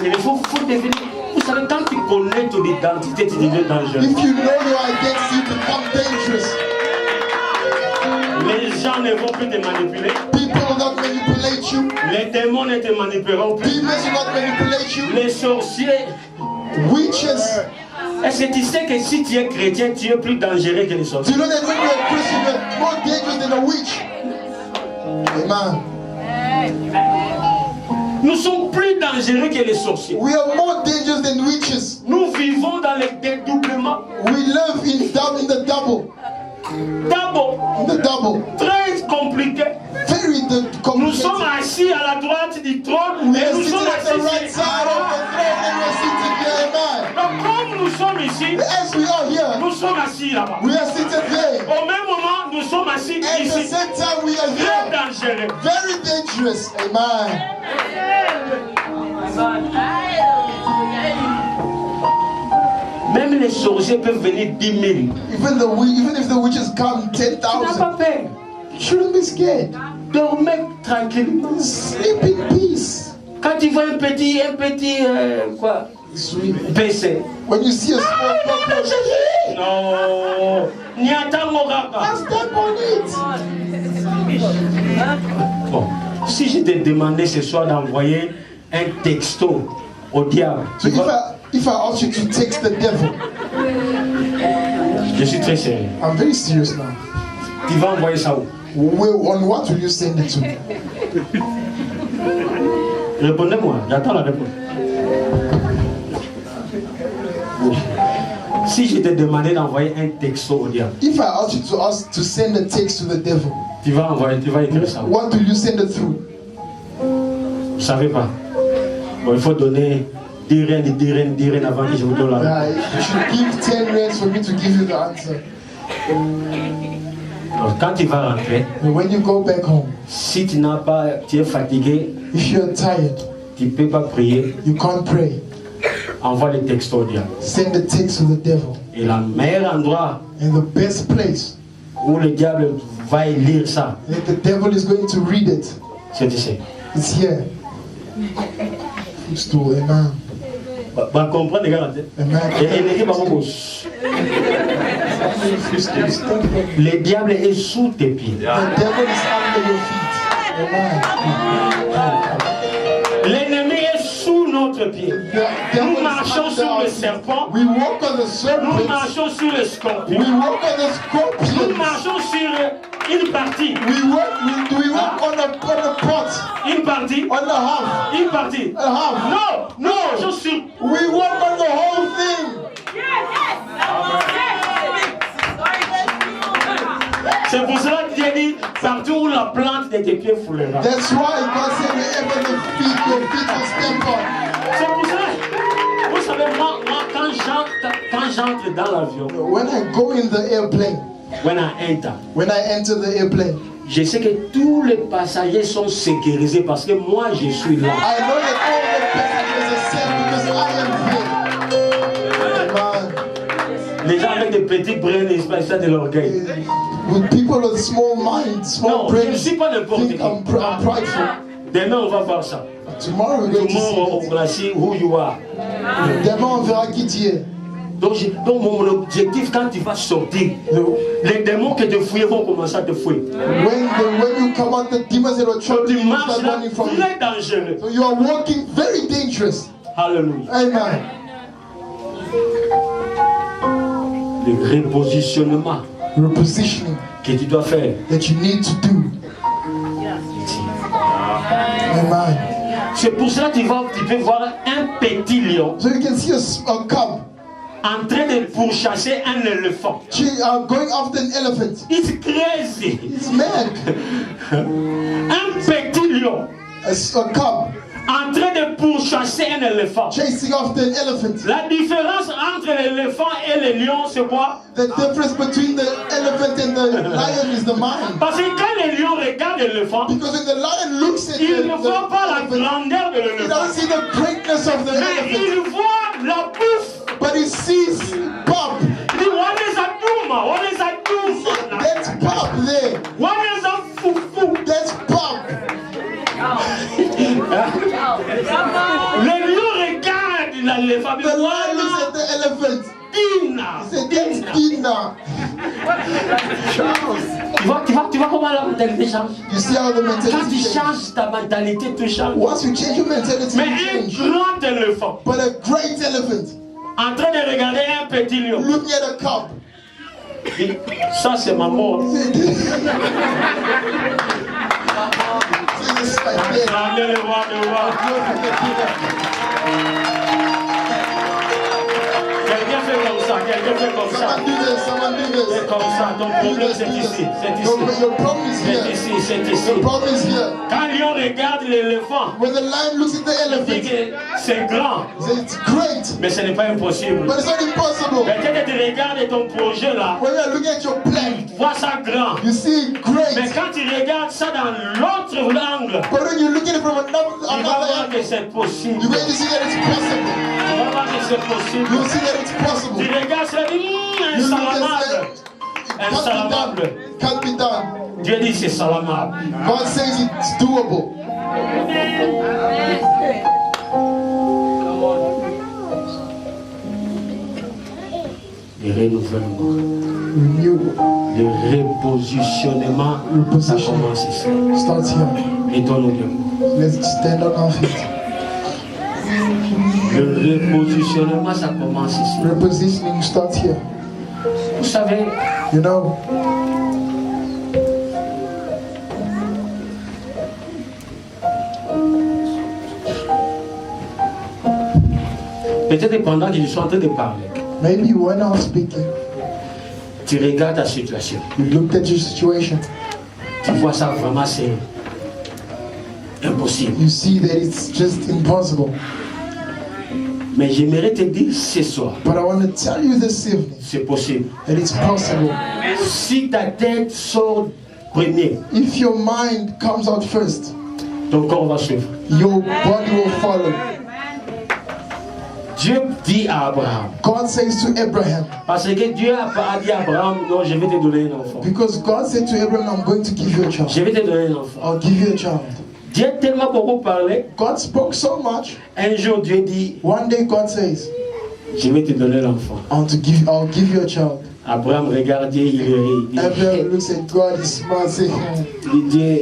Il faut devenir. Vous savez, quand tu connais ton identité, tu deviens dangereux. If you know your identity, you become dangerous. Les gens ne vont plus te manipuler. People will not manipulate you. Les démons ne te manipuleront plus. Demons will not manipulate you. Les sorciers. Witches. Est-ce que tu sais que si tu es chrétien, tu es plus dangereux que les Do sorciers? you know that when you're a Christian, you're more dangerous than a witch? Amen. Nous sommes plus dangereux que les sorciers. We are more dangerous than witches. Nous vivons dans le dédoublement. We live in the double. D'abord, In the double. très compliqué. Very Nous sommes complicated. assis à la droite du trône We et are nous sitting sommes at the right assis. side of the throne and we are sitting here. Amen. Donc, comme nous sommes ici, As we are here, nous sommes assis là-bas. we are seated there. Au même moment, nous sommes assis At the ici. same time, we are Très here. dangereux. Very dangerous. Amen. Même les sorciers peuvent venir 10 000. Even if the witches come Tu n'as 10,000, pas peur. you shouldn't be scared. Dormez tranquillement. Sleep in peace. Quand tu vois un petit quoi, Sweet. PC. When you see a small cockroach, Non, n'y attends pas. step on it. Bon, si je t'ai demandé ce soir d'envoyer un texto au diable, So if I ask you to text the devil, je suis très sérieux. I'm very serious now. Tu vas envoyer ça où? On what will you send it to? Répondez-moi, j'attends la réponse. Si je t'ai demandé d'envoyer un texto au diable, If I ask you to send a text to the devil, tu vas écrire ça où? what do you send it through? Vous savez pas. Bon, il faut donner 10 reines avant que je vous donne la réponse. You should give 10 rands for me to give you the answer. Donc, quand tu vas rentrer, And when you go back home, si tu es fatigué, if you're tired, tu ne peux pas prier, you can't pray, envoie les textos au diable. send a text to the devil. Et le meilleur endroit And the best place où le diable va lire ça. The devil is going to read it. C'est ici. It's here. Footstool, amen. Va comprendre, regarde. Amen. Le diable est sous tes pieds. The devil is under your feet. Amen. L'ennemi est sous notre pied. Nous marchons sur le serpent. We walk on the Nous serpent. marchons sur le We scorpion. walk on the Nous scorpion. marchons sur une partie. We walk on the pot. Une partie. On the half. Une partie. A half. Non, nous marchons sur. We walk on the whole thing. C'est pour cela que Dieu dit partout où la plante de tes pieds foulera. That's why God said wherever the feet, your feet will step on. C'est pour cela. Vous savez, moi quand j'entre dans l'avion, When I go in the airplane, when I enter, the airplane, je sais que tous les passagers sont sécurisés parce que moi je suis là. I know that all the passengers are safe because I am here. Amen. Les gens avec des petits brins, ils se passent ça de l'orgueil. With people with small minds, small Non, je ne brains, suis pas n'importe think qui. I'm prideful. Demain, on va voir ça. Tomorrow we're going to Tomorrow, see on va see who you are. it. Demain on verra qui tu es. Donc mon objectif, quand tu vas sortir, les démons qui te fouillent vont commencer à te fouiller. When you come out, the demons that will try Tu to marches start là, running from you. très dangereux. So you are walking very dangerous. Alléluia. Amen. Le repositionnement Repositioning que tu dois faire. that you need to do. Amen. C'est pour cela que tu peux voir un petit lion So you can see a cub en train de pourchasser un éléphant. going after an elephant. It's crazy. He's mad. Un petit lion A cub en train de pourchasser un éléphant. chasing after an elephant. La différence entre l'éléphant et le lion, c'est quoi? The difference between the elephant and the lion is the mind. Parce que quand le lion regarde l'éléphant, Because when the lion looks at il ne voit pas la elephant, grandeur de he l'éléphant. doesn't see the greatness of the Mais elephant, il voit la bouffe. but he sees Bob. Il dit, what is a duma? What is a duma? That's Bob there. What is a fufu? That's Bob. Le lion regarde l'éléphant. The lion looks at the elephant. Dina. He said, that's Dina. Tu vois comment la mentalité change? You see how the Quand tu mentality changes. changes ta mentalité, tu changes. Once you change your mentality, Mais you un change. grand éléphant But a great elephant en train de regarder un petit lion. looking at a cub. dit, ça c'est ma mort. Allez le voir de voir. Quelqu'un fait comme ça, quelqu'un fait comme ça. Fais comme ça, ton problème c'est ici, c'est ici. Your problem is C'est here. ici, c'est ici. Your problem is here. Quand lion regarde l'éléphant, When the lion looks at the il dit elephant, que c'est grand, it's great, mais ce n'est pas impossible. but it's not impossible. Peut-être que tu regardes ton projet là, When you're looking at your plan, vois ça grand. you see it Mais great, quand tu regardes ça dans l'autre angle, but when you're looking at it from tu vas another voir angle, que c'est possible. you're going to see that it's possible. Tu vas voir que c'est possible. You'll see that it's possible. Tu regardes ça, tu dis, un You look and salamandre. say, Un it salamandre. can't be done. Dieu dit c'est salamandre. God says it's doable. Le renouvellement, Renewal le repositionnement, ça commence ici. starts here. Et donne-nous debout. Let's stand on our feet. Le repositionnement, ça commence ici. Repositioning starts here. Vous savez, You know, peut-être pendant que je suis en train de parler, maybe when I was speaking, tu regardes ta situation. you looked at your situation. Tu vois ça vraiment, c'est impossible. You see that it's just impossible. Mais j'aimerais te dire ce soir, But I want to tell you this evening c'est possible. that it's possible. Si ta tête sort premier, If your mind comes out first, ton corps va suivre. your body will follow. Dieu dit à Abraham. God says to Abraham, Parce que Dieu a dit à Abraham, non, je vais te donner un enfant. because God said to Abraham, I'm going to give you a Je child. vais te donner un enfant. I'll give you a child. Dieu a tellement beaucoup parlé. God spoke so much. Un jour, Dieu dit, One day God says, je vais te donner l'enfant. I'll give you a child. Abraham regardait, il rit. Abraham looks at God, he smiles, say, Il dit,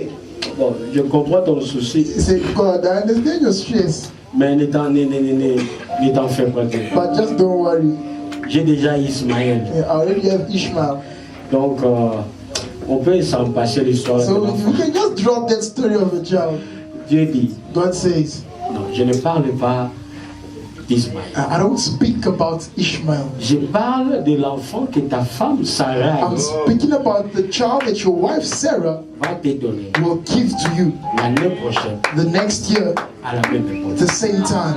bon, je comprends ton souci, he said, God, I understand your stress, mais ne t'en fais pas. but just don't worry. J'ai déjà Ismaël. I already have Ishmael. Donc, on peut s'en passer l'histoire. de So l'enfant. you can just drop that story of a child. Dieu dit, God says, non, je ne parle pas d'Ismaël. I don't speak about Ishmael. Je parle de l'enfant que ta femme Sarah I'm speaking about the child that your wife Sarah va te donner will give to you l'année prochaine the next year à la même at époque. the same time.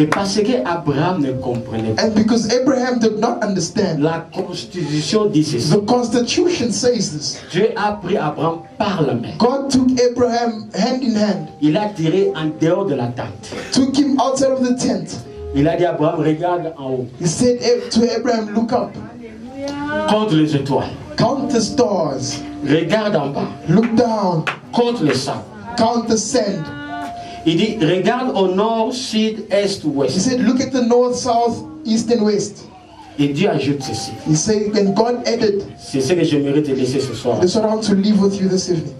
Et parce que Abraham ne comprenait pas, And because Abraham did not understand, la constitution dit ceci. the Constitution says this. Dieu a pris Abraham par la main. God took Abraham hand in hand, Il a tiré en dehors de la tente. took him outside of the tent. Il a dit à Abraham, regarde en haut, He said to Abraham, look up, compte les étoiles. count the stars, Regarde en bas, look down, compte le sable. count the sand. Il dit, regarde au nord, sud, est, He ouest. said, look at the north, south, east, and west. Et Dieu ajoute ceci. He said, and God added, C'est ce que j'aimerais te laisser ce soir. this is what I want to leave with you this evening.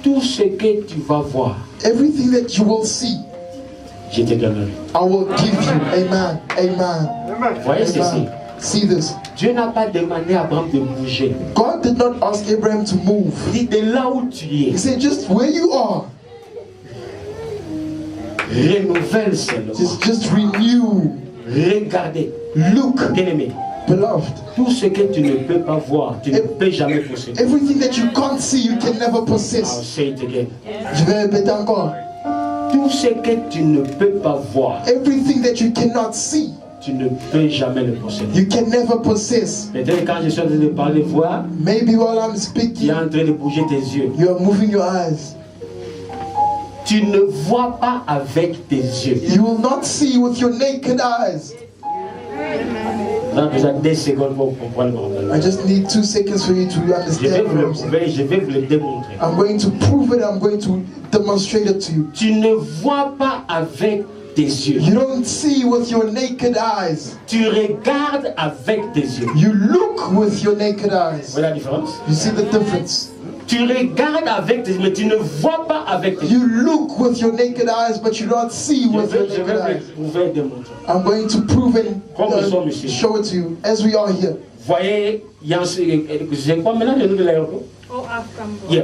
Tout ce que tu vas voir, Everything that you will see, je te donnerai. I will give you. Amen. Amen. Voyez ceci. Amen. See this. Dieu n'a pas demandé à Abraham de bouger. God did not ask Abraham to move. Il dit, de là où tu He es, said, just where you are, renouvelle seulement. just renew. Regardez, Look, bien-aimé, beloved. tout ce que tu ne peux pas voir, tu ne peux jamais posséder. Everything that you can't see, you can never I'll possess. say it again. Je vais répéter encore. Tout ce que tu ne peux pas voir, Everything that you cannot see, tu ne peux jamais le posséder. you can never possess. Peut-être quand je suis en train de parler, voir, Maybe while I'm tu es speaking, en train de bouger tes yeux. you are moving your eyes. Tu ne vois pas avec tes yeux. You will not see with your naked eyes. Vous avez besoin de 2 secondes pour comprendre mon I langage. just need 2 seconds for you to Je vais understand vous what le I'm saying. prouver, je vais vous le démontrer. I'm going to prove it. I'm going to demonstrate it to you. Tu ne vois pas avec tes yeux. You don't see with your naked eyes. Tu regardes avec tes yeux. You look with your naked Vous eyes. voyez la différence? You see the difference? Tu regardes avec tes yeux, mais tu ne vois pas avec tes yeux. You look with your naked eyes, but you don't see Je with your vais naked eyes. vous le prouver et démontrer. I'm going to prove it Comme nous sommes and ici. show it to you as we are here. Voyez, il y a c'est quoi maintenant le nom de l'aéroport? Yeah.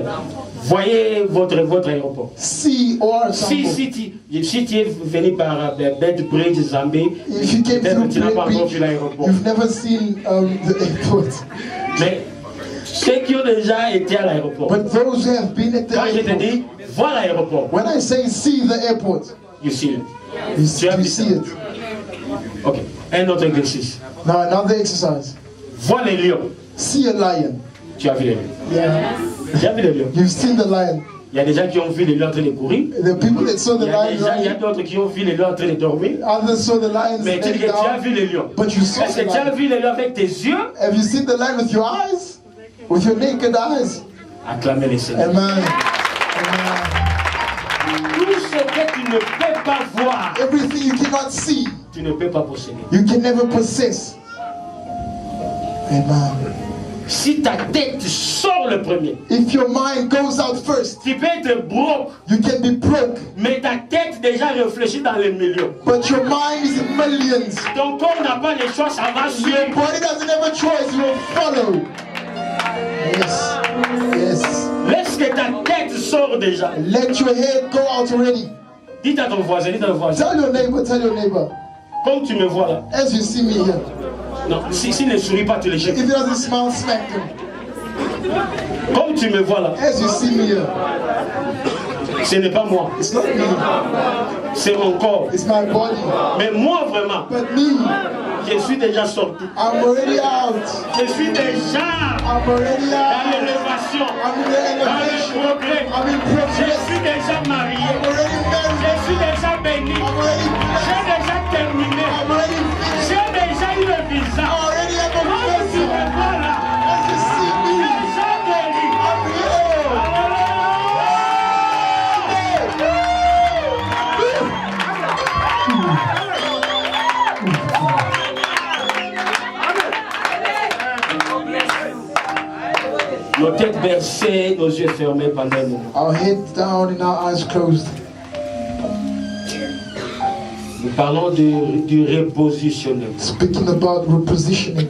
Voyez votre aéroport. See or Si tu es venu par Bedbridge, Zambie, If you came peut-être through tu n'as pas Great encore vu Beach, l'aéroport. you've never seen the airport. Mais ceux qui ont déjà été à l'aéroport, But those who have been at the quand je te airport, dis, vois l'aéroport, when I say see the airport, you see it. you see it. Ok. Un autre exercice. Now another exercise. Vois les lions. See a lion. Tu as vu les lions. Yeah. Tu as vu les lions. You've seen the lion. Il y a des gens qui ont vu les lions en train de courir. The people that saw the Il y a lion des gens, il y a running, d'autres qui ont vu les lions en train de dormir. others saw the lion Mais tu dis laying que tu as down. vu les lions. But you saw Est-ce the que tu as lion. vu les lions avec tes yeux? Have you seen the lion with your eyes? With your naked eyes? Acclamez les Seigneurs. Amen. Amen. Tout ce que tu ne peux pas voir, Everything you cannot see, tu ne peux pas posséder. you can never possess. Amen. Si ta tête sort le premier, If your mind goes out first, tu peux être broke, you can be broke. mais ta tête déjà réfléchit dans les millions. But your mind is in millions. Ton corps n'a pas le choix, ça va Your suivre. body doesn't have a choice, you will follow. Yes. Yes. Laisse que ta tête sorte déjà. Let your head go out already. Dis à ton voisin, dis à ton voisin. Tell your neighbor. Comme tu me vois là. As you see me here. Non, s'il ne sourit pas, tu le jettes. If he doesn't smile, smack him. Comme tu me vois là. As you see me here. Ce n'est pas moi. It's not me. C'est mon corps. It's my body. Mais moi vraiment, But me, je suis déjà sorti. I'm already out. Je suis déjà I'm already dans out. l'élévation, I'm in the dans le elevation. progrès. I'm in Je progress. suis déjà marié. I'm already Je married. suis déjà béni. I'm already blessed. J'ai déjà nos têtes baissées, nos yeux fermés pendant un moment. Our heads down and our eyes closed. Nous parlons du repositionnement. Speaking about repositioning.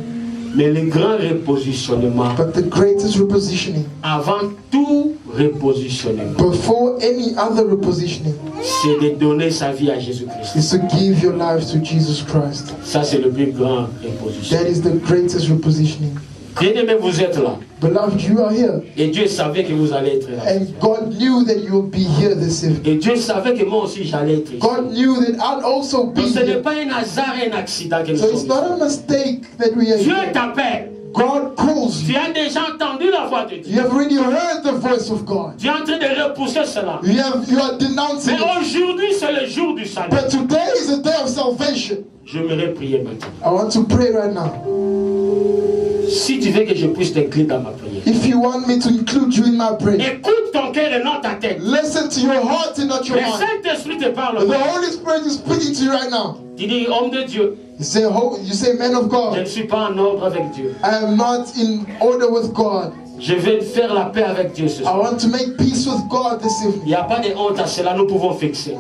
Mais le grand repositionnement, But the greatest repositioning, avant tout repositionnement, before any other repositioning, c'est de donner sa vie à Jésus-Christ. is to give your life to Jesus Christ. Ça, c'est le plus grand repositionnement. That is the greatest repositioning. Bien-aimé, vous êtes là. Beloved, you are here. Et Dieu savait que vous allez être là. And God knew that you would be here this evening. Et Dieu savait que moi aussi j'allais être ici. God knew that I'd also be Donc ce n'est here. pas un hasard et un accident que nous So it's sommes not a mistake that we are ici. Dieu here. t'appelle. God calls you. Tu as déjà entendu la voix de Dieu. You have already heard the voice of God. Tu es en train de repousser cela. You are denouncing Mais it. aujourd'hui, c'est le jour du salut. But today is a day of salvation. J'aimerais prier maintenant. I want to pray right now. Si tu veux que je puisse t'inclure dans ma prière, If you want me to include you in my prayer, écoute ton cœur et non ta tête. listen to your heart and not your Le mind. Saint-Esprit te parle. The Holy Spirit is speaking to you right now. Tu dis, homme de Dieu, You say, man of je God, ne suis pas en ordre avec Dieu. I am not in order with God. Je vais faire la paix avec Dieu ce I soir. want to make peace with God this Il evening. n'y a pas de honte à cela, nous pouvons fixer.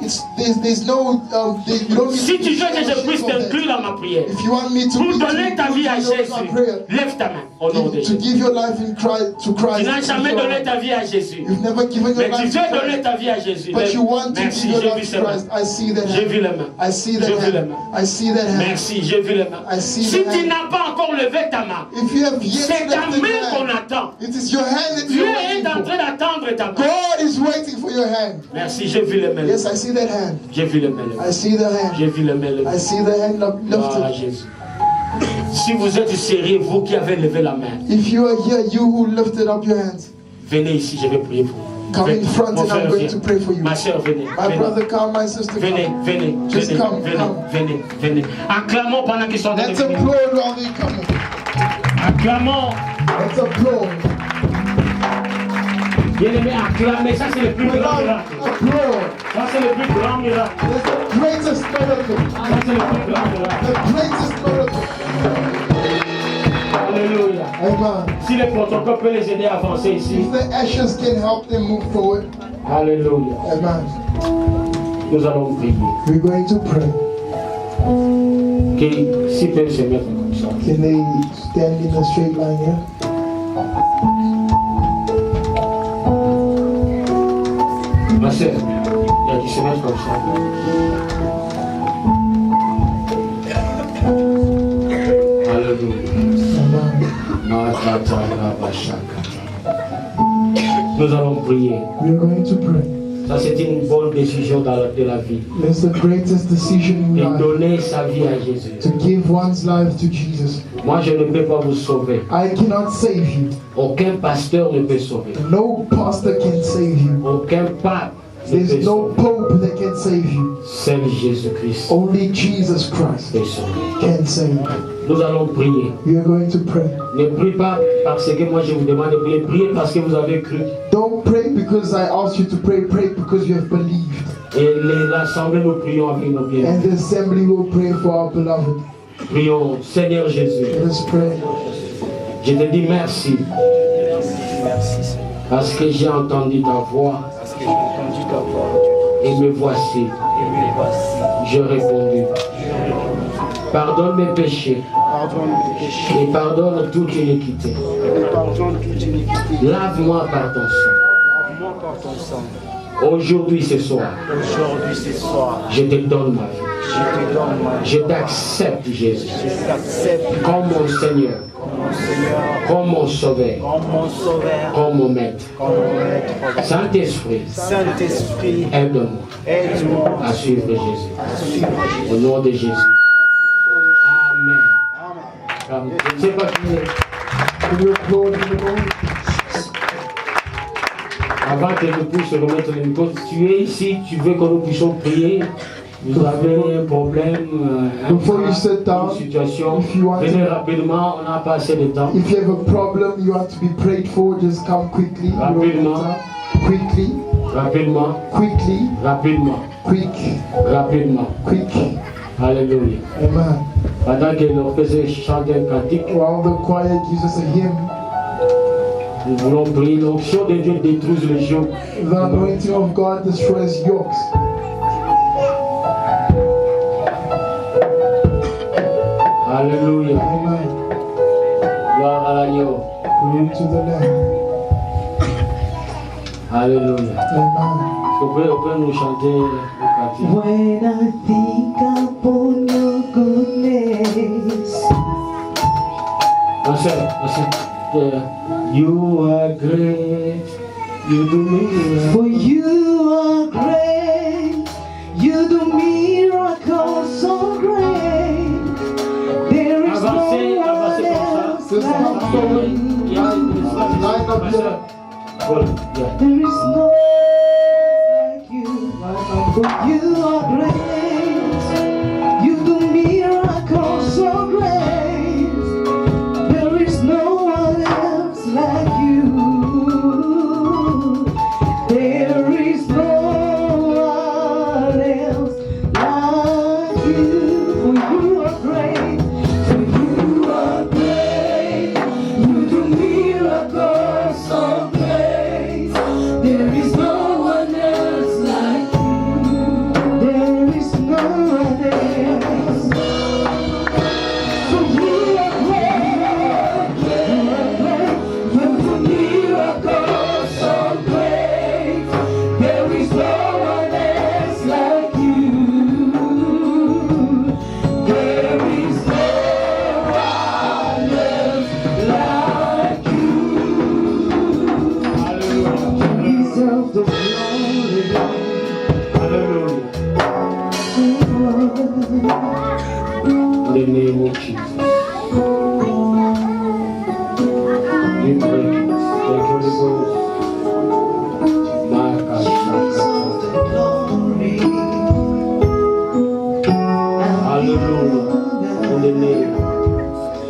There's no, you don't need Si to tu veux que je shame puisse of that. t'inclure dans ma prière, If you want me to pour donner ta vie à include you in Jésus, my prayer, lève ta main au nom de to Jésus. give your life in Christ, to Tu Christ. n'as jamais donné ta vie à Jésus. You've never given Mais your tu life to veux donner Christ. ta vie à Jésus. But you want to Merci, give your j'ai vu life ces to mains. Christ. I see that J'ai vu hand. les mains. I see that J'ai vu les hand. mains. I see that hand. Merci, j'ai vu les mains. I see Si the tu hand. n'as pas encore levé ta main, If you have yet c'est ta lifted main your qu'on hand, attend. it is your hand that Dieu you're est waiting en for. train d'attendre ta main. God is waiting for your hand. Merci, j'ai vu les mains. Yes, I see that hand. J'ai vu les mains. I see the hand. J'ai vu les mains. I see the hand Gloire à lifted. Jésus. Si vous êtes sérieux, vous qui avez levé la main, If you are here, you who lifted up your hands, venez ici, je vais prier pour vous. come in front Mon and I'm frère, going viens. to pray for you. Ma soeur, venez. My Venez. brother, come. My sister, Venez, come. venez, Just venez, come, venez, come. venez, venez. Acclamons pendant qu'ils sont en train de Let's venir. applaud while they come. Acclamons. Let's applaud. Bien-aimé, acclamez. Ça, c'est le plus grand Beloved, miracle. applaud. Ça, c'est le plus grand miracle. That's the greatest miracle. Ça, c'est le plus grand miracle. The greatest miracle. Alléluia. Amen. Si le protocole peut les aider à avancer ici. If the ashes can help them move forward, Alléluia. amen. Nous allons prier. We're going to pray. Que s'ils peuvent se mettre comme ça. Can they stand in a straight line here? Ma soeur, il y a qui se mettent comme ça. Alléluia. Nous allons prier. We're going to pray. Ça, c'est une bonne décision de la vie. That's the greatest decision in Et life. donner sa vie à Jésus. To give one's life to Jesus. Moi, je ne peux pas vous sauver. I cannot save you. Aucun pasteur ne peut sauver. No pastor can save you. Aucun pape ne peut There's no sauver. pope that can save you. Seul Jésus-Christ Only Jesus Christ peut sauver. can save you. Nous allons prier. We are going to pray. Ne priez pas parce que moi je vous demande de prier. Priez parce que vous avez cru. Don't pray because I asked you to pray. Pray because you have believed. Et l'assemblée, nous prions avec nos bien. And the assembly will pray for our beloved. Prions, Seigneur Jésus. Let us pray. Je te dis merci. Parce que j'ai entendu ta voix. Et me voici. J'ai répondu. Pardonne mes péchés. Et pardonne toute iniquité. Lave-moi par ton sang. Aujourd'hui, ce soir, je te donne ma vie. Je t'accepte, Jésus, comme mon Seigneur, comme mon Sauveur, comme mon Maître. Saint-Esprit, aide-moi à suivre Jésus. Au nom de Jésus. Amen. Je ne sais pas qui avant que nous puissions remettre le micro, tu es ici, tu veux que nous puissions prier. Vous avez un problème, Before you sit down, une situation. if you want Venez to, rapidement, on n'a pas assez de temps. if you have a problem you want to be prayed for, just come quickly. You don't Rapidement. have time. Quickly, Rapidement, quickly, rapidement, quick, rapidement. quick. Alléluia. Amen. Pendant que l'orchestre chante un cantique, While the choir gives us a hymn, Nous voulons prier, l'onction de Dieu détruise les jours. The anointing of God destroys yokes. Alléluia. Amen. Gloire à l'agneau. Glory to the Lamb. Alléluia. Amen. On peut nous chanter le cantique. When I think upon your goodness, You are great. You do miracles. for you are great, you do miracles so great. There is no Avancez, one avancez else Just come like forward. you. Line up here. There is no one like you. For you are great, you do miracles so great. There is no one else like you. There is no one else like you. For you are great, for you are great. You do miracles so great. There is no one else like you. There is no one else. For you are great, you are great. You do miracles so great. There is no one else like you. There is no one else like you. You deserve the glory. Hallelujah. In the name of Jesus. We break it. Thank you, Holy Ghost. Maka shaka. Hallelujah. In the name.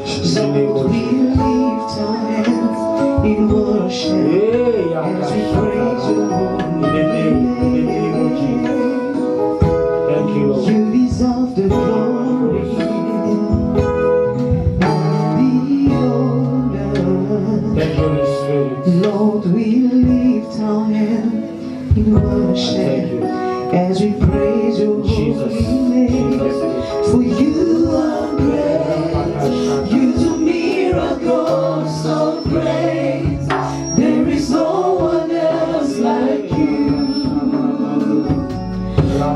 In the name of We Jesus. lift our hands in worship Hey, as we praise your in the name of Jesus. Thank you, Lord. You deserve the glory and the honor. Thank you, Holy Spirit. Lord, we lift our hands in Thank worship you. as we praise your Jesus. holy name. For you are great, you do miracles so great. There is no one else like you.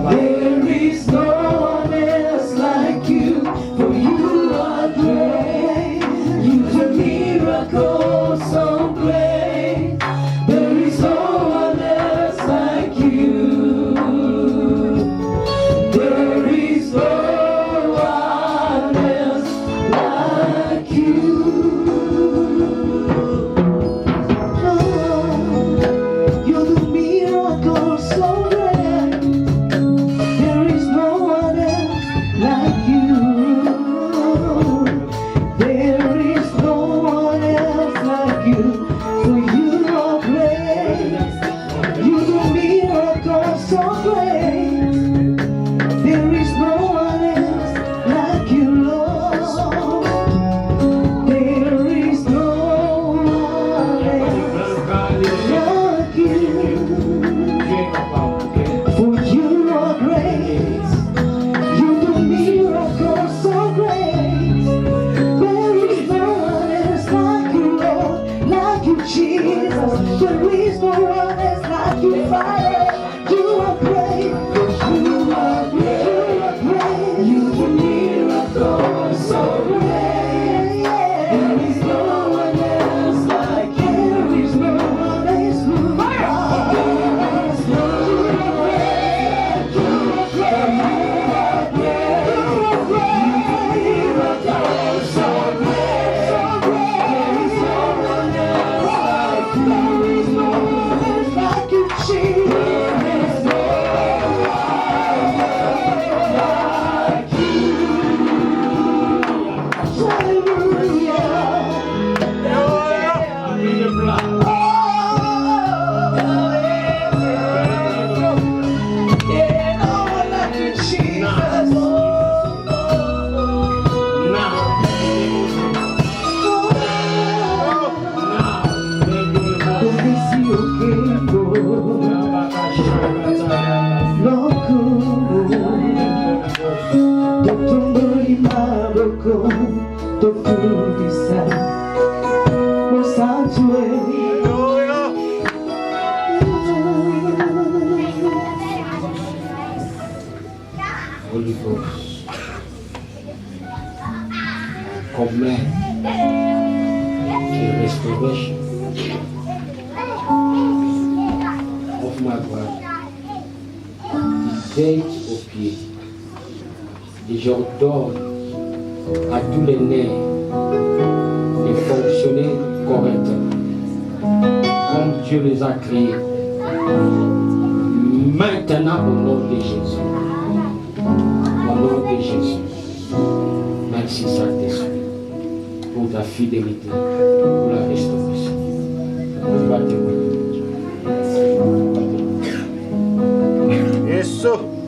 There is no one else like you. For you are great, you do miracles so great. There is no one else like you. There is no one else like you. Oh, you do miracles so great. There is no one else like you. There is no one else like you. For you are great. You do miracles so great. There is no one else like you, Lord. There is no one else like you. For you are great. You do miracles so great. There is no one else like you, Lord, like you, Jesus. There is no one else like you, Father. You are great. You are great. You are great. You do miracles so great. There is no one else like you. There is no one else like you. There is no one else. You are great. You are great. You are great. Miracles so great. So great. There is no one else like you. There is no one else like you, Jesus. de tout ça, mon sanctuaire. Holy Ghost, command the restoration of my body, des têtes aux pieds, et j'ordonne à tous les nerfs de fonctionner correctement, comme Dieu les a créés. Maintenant, au nom de Jésus. Au nom de Jésus. Merci Saint-Esprit pour ta fidélité, pour la restauration. Tu vas témoigner. Yesu.